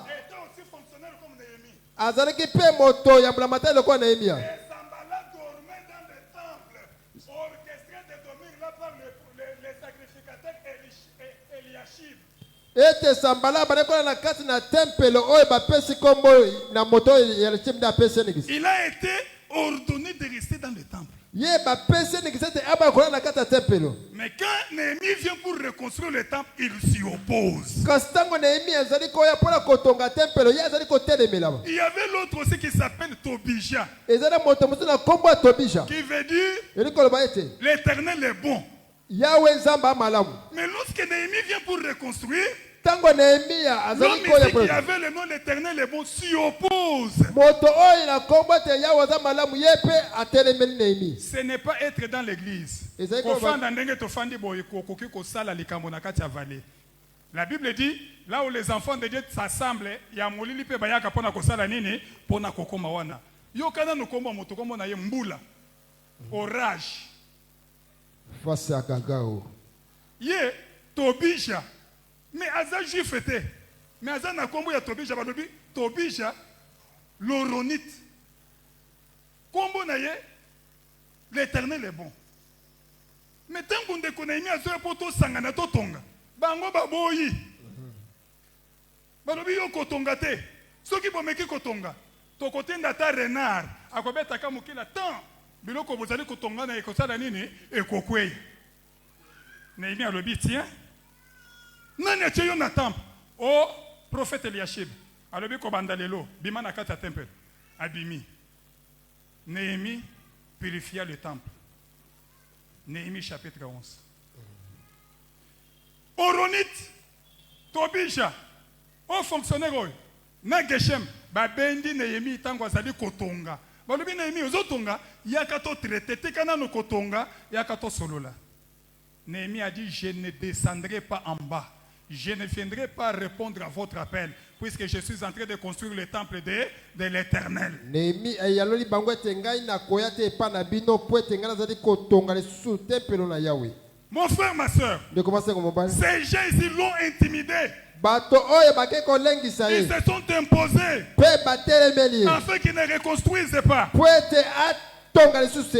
azalaki pe moto ya ambula matele ko Nehemia. Sambala dormait dans le temple orchestré de dormir là par les sacrificateurs Eliashib. Ete Sambala banekona na kati na temple oyo bapesi kombo na moto ya Eliashib da pesi nigisi. Il a été ordonné de rester dans le temple. Ye bapesi nigisi te aba kona na kati ya temple. Mais quand Néhémie vient pour reconstruire le temple, il s'y oppose. Kastango Néhémie azali koya pona kotonga temple ye azali kotelemela. Il y avait l'autre aussi qui s'appelle Tobija. Ezala moto musina kombo ya Tobija. Qui veut dire l'Éternel est bon. Yahweh Nzamba malamu. Mais lorsque Néhémie vient pour reconstruire, tango Nehemia azali koya qui avait le nom l'Éternel est bon s'y oppose. Moto oyo na kombo te Yahweh Nzamba malamu yepe atelemeli Nehemia. Ce n'est pas être dans l'église. La Bible dit, là où les enfants de Dieu s'assemblent, il y a molili pe bayaka pona kosala nini pona kokoma wana. Yo kana no komba moto kombo na ye mbula. Orage. Face à Gagao. Ye Tobija. Mais aza juif était. Mais aza na kombo ya Tobija balobi Tobija l'oronite. Kombo na ye l'Éternel est bon. Mais tant qu'on déconne mi azo poto sangana to tonga. Bango baboyi. Balobi yo kotonga te. Soki bomeki kotonga. To kotenda ta renard. Akobeta ka mukila tant. Biloko bozali kotonga na ekosala nini ekokwei. Néhémie alobi tiens. Nani atie yo na temple. Oh prophète Eliashib. Alobi kobanda lelo bima na kati ya temple. Abimi. Néhémie purifia le temple. Néhémie chapitre 11. Oronite, Tobija, au fonctionnaire, na Geshem, babendi Néhémie tango azali kotonga. Balobi Néhémie ozotonga, yakato traité, tekana no kotonga, yakato solola. Néhémie a dit je ne descendrai pas en bas. Je ne viendrai pas répondre à votre appel, puisque je suis en train de construire le temple de l'Éternel. Néhémie ayaloli bango tengai na koyate pa na bino po tengana zali kotonga le sous tempelo na Yahweh. Mon frère, ma soeur, ces gens ici l'ont intimidé. Ils se sont imposés afin qu'ils ne reconstruisent pas.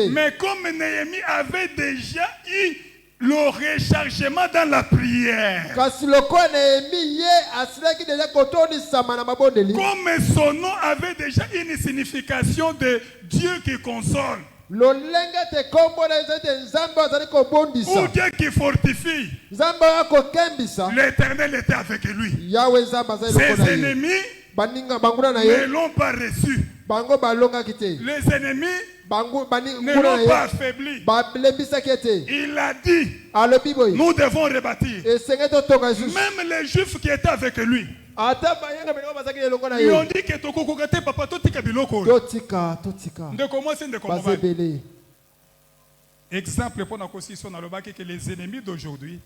Mais comme Néhémie avait déjà eu le rechargement dans la prière, comme son nom avait déjà une signification de Dieu qui console, ou Dieu qui fortifie, l'Éternel était avec lui. Ses ennemis ne l'ont pas reçu. Les ennemis ne l'ont pas affaibli. Il a dit, nous devons rebâtir. Même les Juifs qui étaient avec lui, ils ont dit que Tokokogate papa totika biloko. De commencer de commencer. Exemple pour nous aussi sur que les ennemis d'aujourd'hui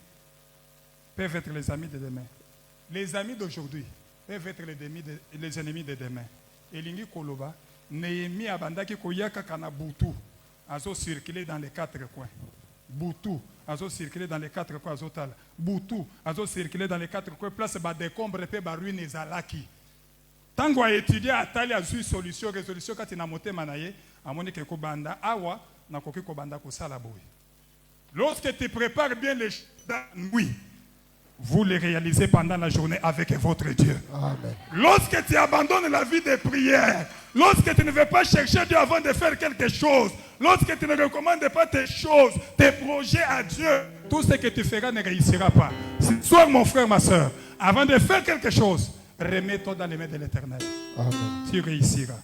peuvent être les amis de demain. Les amis d'aujourd'hui peuvent être les ennemis de demain. Et lingi koloba Néhémie abandaki koyaka kana butu azo circuler dans les quatre coins. Butu azo circuler dans les quatre coins azotal. Butu azo circuler dans les quatre coins place ba décombre pe ba ruine ezalaki. Tango a étudié atali azu solution résolution kati na motema na ye amoni ke ko banda awa na koki ko banda ko sala boy. Lorsque tu prépares bien les oui, vous les réalisez pendant la journée avec votre Dieu. Amen. Lorsque tu abandonnes la vie de prière, lorsque tu ne veux pas chercher Dieu avant de faire quelque chose, lorsque tu ne recommandes pas tes choses, tes projets à Dieu, tout ce que tu feras ne réussira pas. Sois mon frère, ma soeur, avant de faire quelque chose, remets-toi dans les mains de l'Éternel. Amen. Tu réussiras.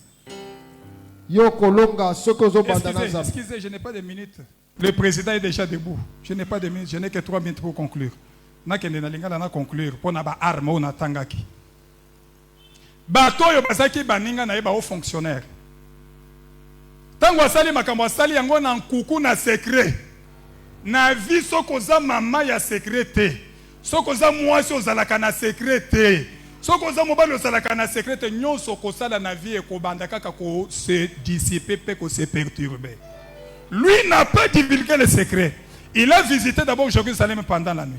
Excusez, je n'ai pas de minutes. Le président est déjà debout. Je n'ai pas de minutes, je n'ai que 3 minutes pour conclure. Nakende na lingala na conclure pona ba arme o na tangaki. Bato yo basaki baninga na yeba o fonctionnaire. Tango asali makambo asali yango na nkuku na secret. Na vie soko za mama ya secret te. Soko za mwasi ozalaka na secret te. Soko za mobali ozalaka na secret te, nyonso kosala na vie ekobanda kaka ko se dissiper pe ko se perturber. Lui n'a pas divulgué le secret. Il a visité d'abord Jérusalem pendant la nuit.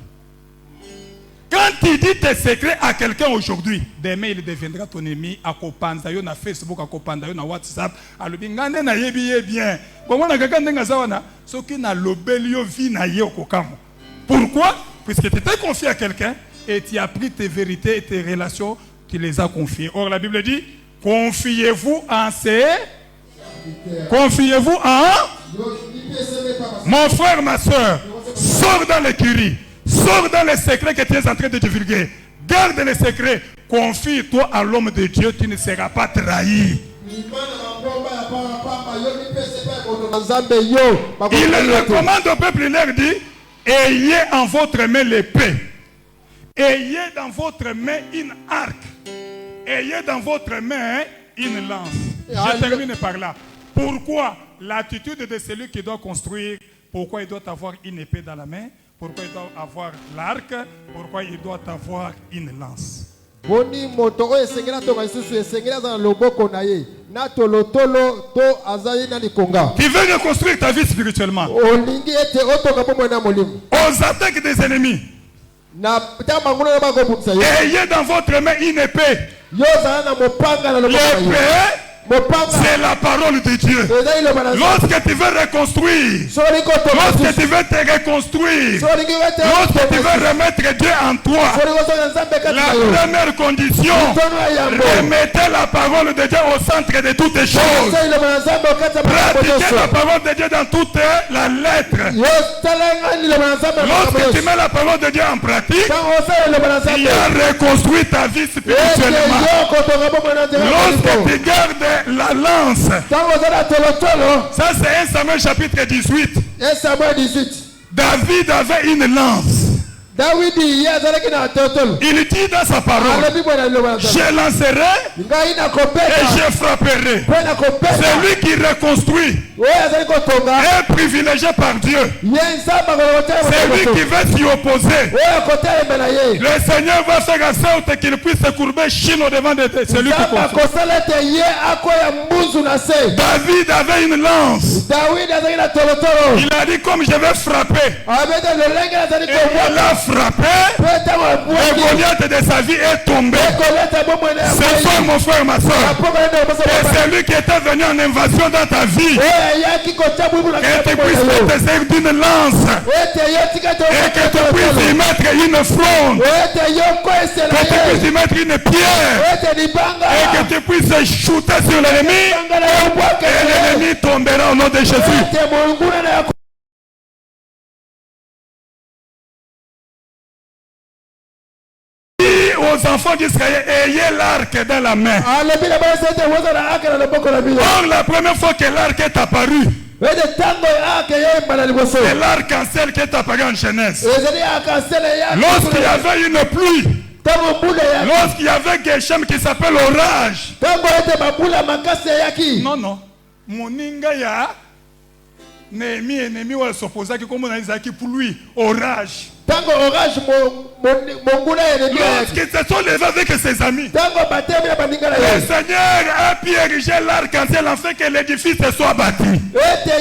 Quand il dit tes secrets à quelqu'un aujourd'hui, demain il deviendra ton ennemi. À Kopanza, yo na Facebook, à Kopanza, yo na WhatsApp, à l'obingane na yebi bien. Comment na quelqu'un n'enga zawana, ce qui na l'obelio vi na ye okokamo. Pourquoi? Puisque tu t'es confié à quelqu'un et tu as pris tes vérités et tes relations, tu les as confiées. Or la Bible dit, confiez-vous en ces, confiez-vous en. Mon frère, ma soeur, sors dans l'écurie. Sors dans les secrets que tu es en train de divulguer. Garde les secrets. Confie-toi à l'homme de Dieu, tu ne seras pas trahi. Il recommande au peuple, il leur dit, ayez en votre main l'épée. Ayez dans votre main une arc. Ayez dans votre main une lance. Je termine par là. Pourquoi l'attitude de celui qui doit construire, pourquoi il doit avoir une épée dans la main? pourquoi il doit avoir l'arc, pourquoi il doit avoir une lance. Boni moto oyo esengela tonga lisusu esengela za loboko na ye na tolotolo to azayi na likonga. Tu veux reconstruire ta vie spirituellement. Olingi ete otonga pomwe na molimo. Aux attaques des ennemis. Na tamangulo na bakobukisa yo. Ayez dans votre main une épée. Yo za na mopanga na loboko na yo. L'épée, c'est la parole de Dieu. Lorsque tu veux reconstruire, lorsque tu veux te reconstruire, lorsque tu veux remettre Dieu en toi, la première condition, remettez la parole de Dieu au centre de toutes les choses. Pratiquez la parole de Dieu dans toute la lettre. Lorsque tu mets la parole de Dieu en pratique, tu as reconstruit ta vie spirituellement. Lorsque tu gardes la lance, ça c'est 1 Samuel chapitre 18. 1 Samuel 18. David avait une lance. Il dit dans sa parole, je lancerai et je frapperai. Celui qui reconstruit est privilégié par Dieu. Celui qui veut s'y opposer, le Seigneur va faire en sorte qu'il puisse se courber chine au devant de celui qui construit. David avait une lance. Il a dit, comme je vais frapper, et il a frappé, le Goliath de sa vie est tombé. C'est toi mon frère, ma soeur. Et celui qui était venu en invasion dans ta vie, que tu puisses te servir d'une lance, et que tu puisses y mettre une fronde, que tu puisses y mettre une pierre, et que tu puisses shooter sur l'ennemi, et l'ennemi tombera au nom de Jésus. Aux enfants d'Israël, ayez l'arc dans la main. Or, la première fois que l'arc est apparu, c'est l'arc-en-ciel qui est apparu en Genèse. Lorsqu'il y avait une pluie, lorsqu'il y avait Geshem qui s'appelle orage. Non, non. Moninga ya ennemi ou s'opposa qui comme on a dit pour lui orage. Lorsqu'ils se sont levés avec ses amis, le Seigneur a pu ériger l'arc-en-ciel afin que l'édifice soit bâti. C'est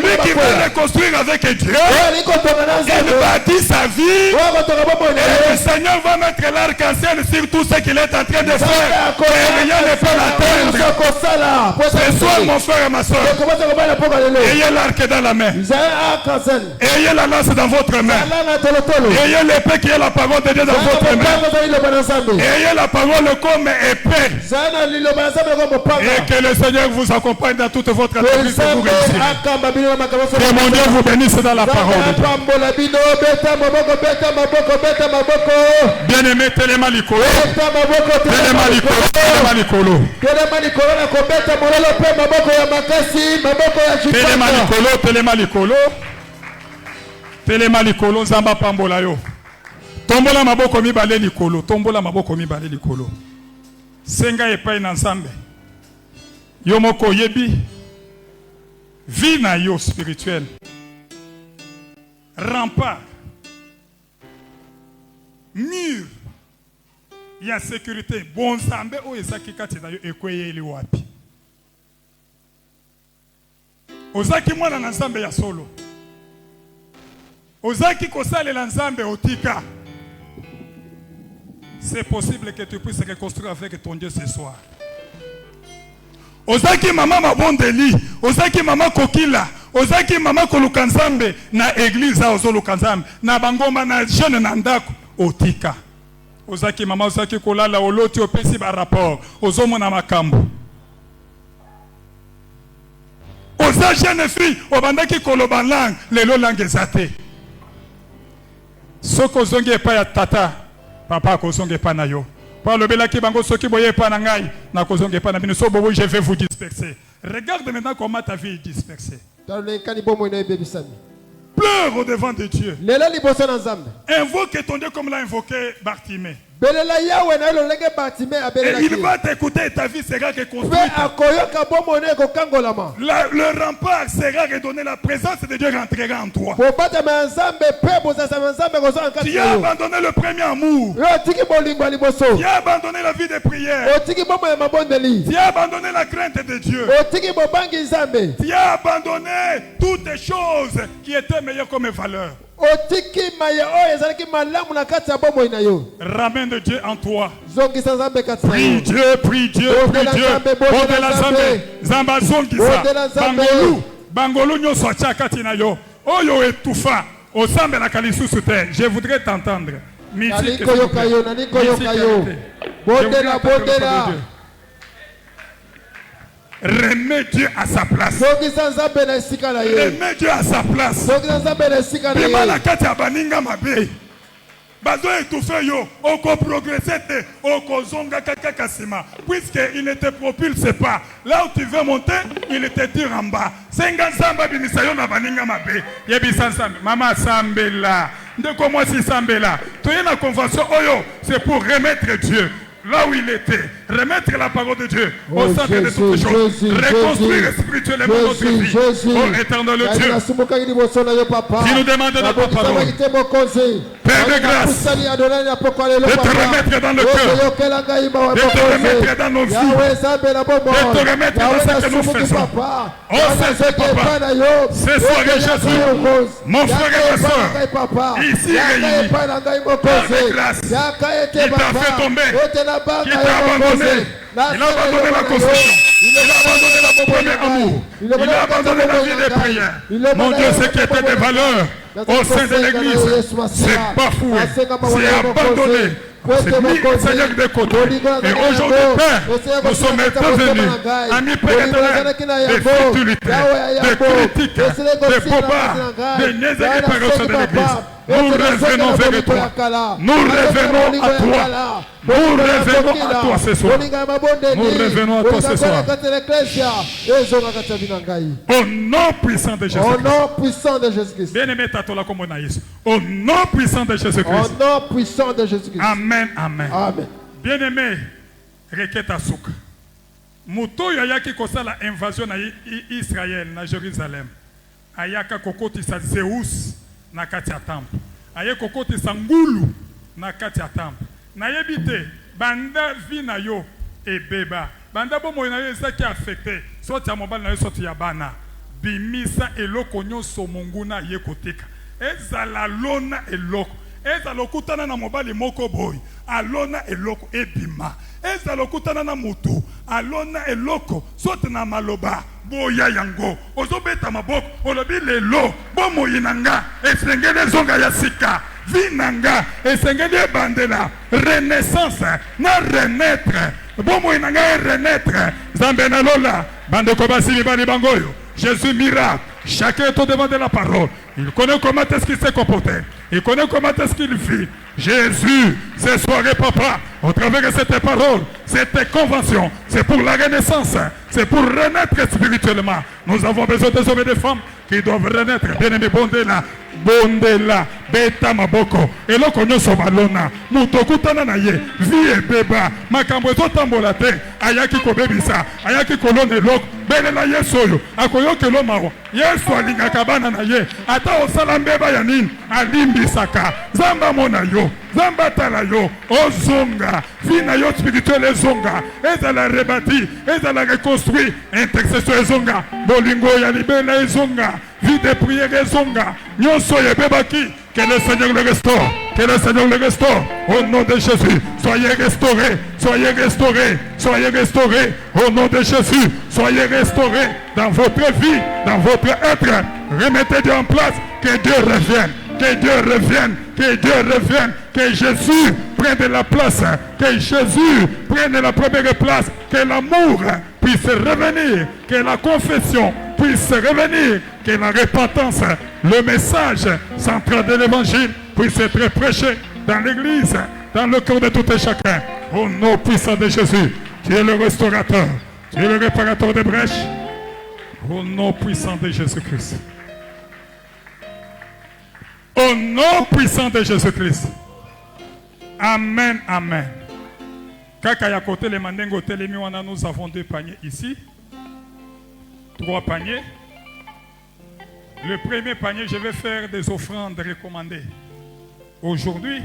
lui qui va reconstruire avec Dieu. Il bâtit sa vie. Et le Seigneur va mettre l'arc-en-ciel sur tout ce qu'il est en train de faire. Et rien ne peut l'atteindre. Ce soir, mon frère et ma soeur, ayez l'arc dans la main. Ayez la lance dans votre main. Ayez l'épée qui est la parole de Dieu dans votre main. Ayez la parole comme épée. Et que le Seigneur vous accompagne dans toute votre entreprise et vous réussirez. Que mon Dieu vous bénisse dans la parole de Dieu. Bien-aimé, Téléma Likolo. Téléma Likolo. Téléma Likolo. Téléma Likolo. Téléma Likolo. Téléma Likolo. Zamba Pambola yo. Tombola maboko mibale likolo. Tombola maboko mibale likolo. Senga epai na Nzambe. Yo moko yebi. Vie na yo spirituel. Rempart. Mur. Il y a sécurité. Bon Nzambe o ezaki kati na yo ekweyeli wapi. Ozaki mwana na Nzambe ya solo. Ozaki kosalela Nzambe otika. C'est possible que tu puisses reconstruire avec ton Dieu ce soir. Ozaki mama mabondeli, ozaki mama kokila, ozaki mama koluka Nzambe na église ozoluka Nzambe, na bangomba na jeune na ndako otika. Ozaki mama ozaki kolala oloti opesi ba rapport, ozomona makambo. Oza jeune fille, obandaki koloba langue, lelo langue ezate. Soko zonge pa ya tata, papa ko zonge pa na yo. Par le belaki bango soki boye pa na ngai, na ko zonge pa na bino so bobo je vais vous disperser. Regarde maintenant comment ta vie est dispersée. Pleure au devant de Dieu. Invoque ton Dieu comme l'a invoqué Bartimée. belela yawe na lolenge Bartimée Et abelela il va t'écouter et ta vie sera reconstruite. pe akoyoka bomone kokangolama Le rempart sera redonné, la présence de Dieu rentrera en toi. bobatama nzambe pe bozasama nzambe koza nkati Tu as abandonné le premier amour. yo tiki bolingo ya liboso Tu as abandonné la vie de prière. otiki bomo ya mabondeli Tu as abandonné la crainte de Dieu. otiki bobangi nzambe Tu as abandonné toutes les choses qui étaient meilleures comme valeur. otiki maya oyo ezalaki malamu na kati ya bomoi na yo Ramène de Dieu en toi. zongisa nzambe kati na Prie yo Dieu, prie Dieu, prie Dieu. Bondela Nzambe, Nzamba zongisa. Bangolu, bangolu nyoso atia kati na yo. Oyo etufa, osambelaka lisusu te. Je voudrais t'entendre. nani koyoka yo nani koyoka yo bondela bondela Remets Dieu à sa place. zongisa nzambe na esika na ye Remets Dieu à sa place. zongisa nzambe na esika na Bima na ye kati ya baninga mabe. Bazo étouffé yo, oko progresser te, oko zonga kaka sima. Puisqu'il ne te propulse pas. Là où tu veux monter, il te tire en bas. Senga samba binisa yo na baninga mabe. Yebisa samba, mama sambela. Ndeko moi si sambela. Toye na convention oyo, c'est pour remettre Dieu là où il était, remettre la parole de Dieu au centre de toutes les choses, reconstruire spirituellement notre vie. Oh éternel Dieu, qui nous demande notre parole, Père de grâce, de te remettre dans le cœur, de te remettre dans nos vies, de te remettre dans ce que nous faisons. Oh Saint Papa, ce soir Jésus, mon frère et ma soeur, ici réunis, Père de grâce, qui t'a fait tomber, qui t'a abandonné. Il a abandonné la construction. Il a abandonné le premier amour. Il a abandonné la vie des prières. Mon Dieu, ce qui était des valeurs au sein de l'église, c'est bafoué, c'est abandonné. C'est mis le Seigneur de côté. Et aujourd'hui, Père, nous sommes venus, amis Père éternel, des futilités, des critiques, des bobards, des niaiseries par au sein de l'église. Nous revenons vers toi. Nous revenons à toi. Nous revenons à toi ce soir. Nous revenons à toi ce soir. Au nom puissant de Jésus-Christ. Au nom puissant de Jésus-Christ. Bien-aimé, t'attends comme on a Jésus. Au nom puissant de Jésus-Christ. Au nom puissant de Jésus-Christ. Amen, amen. Amen. Bien-aimé, requête à souk. Muto yayaki kosala invasion na Israël na Jérusalem. Ayaka kokoti sa Zeus na kati ya temple. Aye kokoti sa ngulu na kati ya temple. Na yebite banda vi na yo ebeba. Banda bomo na yo ezaki affecté. Soti ya mobali na yo soti ya bana. Bimisa eloko nyonso monguna ye kotika. Ezala lona eloko. Ezala okutana na mobali moko boy. Alona eloko ebima. Ezala okutana na mutu. Alona eloko soti na maloba. Boya yango. Ozobeta maboko. Olobi lelo. Bomo yinanga. Esengele zonga ya sika. Vinanga. Esengele bandela. Renaissance. Na renaître. Bomo yinanga renaître. Zambena lola. Bande kobasi libani bangoyo. Jésus miracle. Chacun est au devant de la parole. Il connaît comment est-ce qu'il s'est comporté. Il connaît comment est-ce qu'il vit. Jésus, ce soir, papa, au travers de cette parole, cette convention, c'est pour la renaissance, c'est pour renaître spirituellement. Nous avons besoin des hommes et des femmes qui doivent renaître. Bien-aimé, bondela, bondela, beta maboko, eloko nyoso balona, mutokutana na ye, vie beba, makambo ezotambola te, ayaki kobebisa, ayaki kolona eloko, belela yesu oyo, akoyokelo mawa, yesu alingaka bana na ye, ata osala mbeba ya nini, alimbisaka, zamba mona yo, zamba tala yo, ozonga, vie na yo spirituel ezonga, ezala rebati, ezala reconstruit, intercession ezonga, bolingo ya libela ezonga, vie de prière ezonga, nyonso yebebaki, que le Seigneur le restaure, que le Seigneur le restaure, au nom de Jésus, soyez restaurés, soyez restaurés, soyez restaurés, au nom de Jésus, soyez restaurés dans votre vie, dans votre être, remettez Dieu en place, que Dieu revienne, que Dieu revienne, que Dieu revienne, que Jésus prenne la place, que Jésus prenne la première place, que l'amour puisse revenir, que la confession puisse revenir, que la repentance, le message central de l'évangile puisse être prêché dans l'église, dans le cœur de tout et chacun. Au nom puissant de Jésus, tu es le restaurateur, tu es le réparateur des brèches. Au nom puissant de Jésus-Christ. Au nom puissant de Jésus-Christ. Amen, amen. Kaka ya côté les mandengo telemi wana, nous avons 2 paniers ici. 3 paniers. Le premier panier, je vais faire des offrandes recommandées. Aujourd'hui,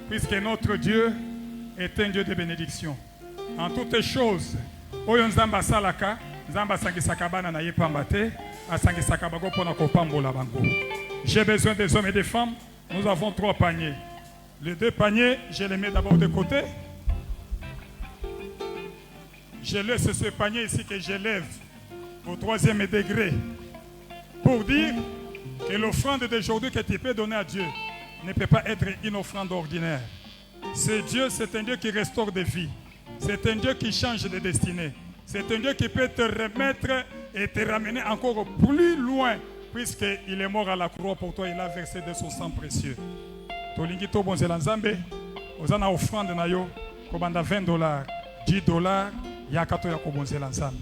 puisque notre Dieu est un Dieu de bénédiction. En toutes choses, oyo nzamba salaka, nzamba sangisaka bana na ye pamba te, asangisaka bango pona kopambola bango. J'ai besoin des hommes et des femmes. Nous avons 3 paniers. Les 2 paniers, je les mets d'abord de côté. Je laisse ce panier ici que j'élève au 3e degré pour dire que l'offrande d'aujourd'hui que tu peux donner à Dieu ne peut pas être une offrande ordinaire. C'est Dieu, c'est un Dieu qui restaure des vies. C'est un Dieu qui change de destinée. C'est un Dieu qui peut te remettre et te ramener encore plus loin, puisqu'il est mort à la croix pour toi, il a versé de son sang précieux. Tolingi to bonzela nzambe, ozana offrande na yo, kobanda $20, $10, yaka to ya kobonzela nzambe.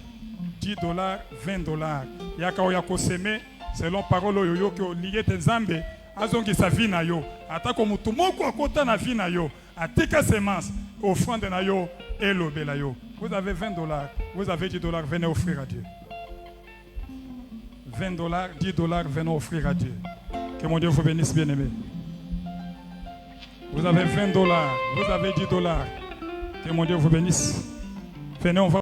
$10, $20, yaka o ya koseme, selon parole oyo ki oliye te nzambe, azongi sa vie na yo, atako mutu moko akota na vie na yo, atika semence, offrande na yo, elobela yo. Vous avez $20, vous avez $10, venez offrir à Dieu. $20, $10, venez offrir à Dieu. Que mon Dieu vous bénisse, bien-aimé. Vous avez $20, vous avez $10. Que mon Dieu vous bénisse. Venez, on va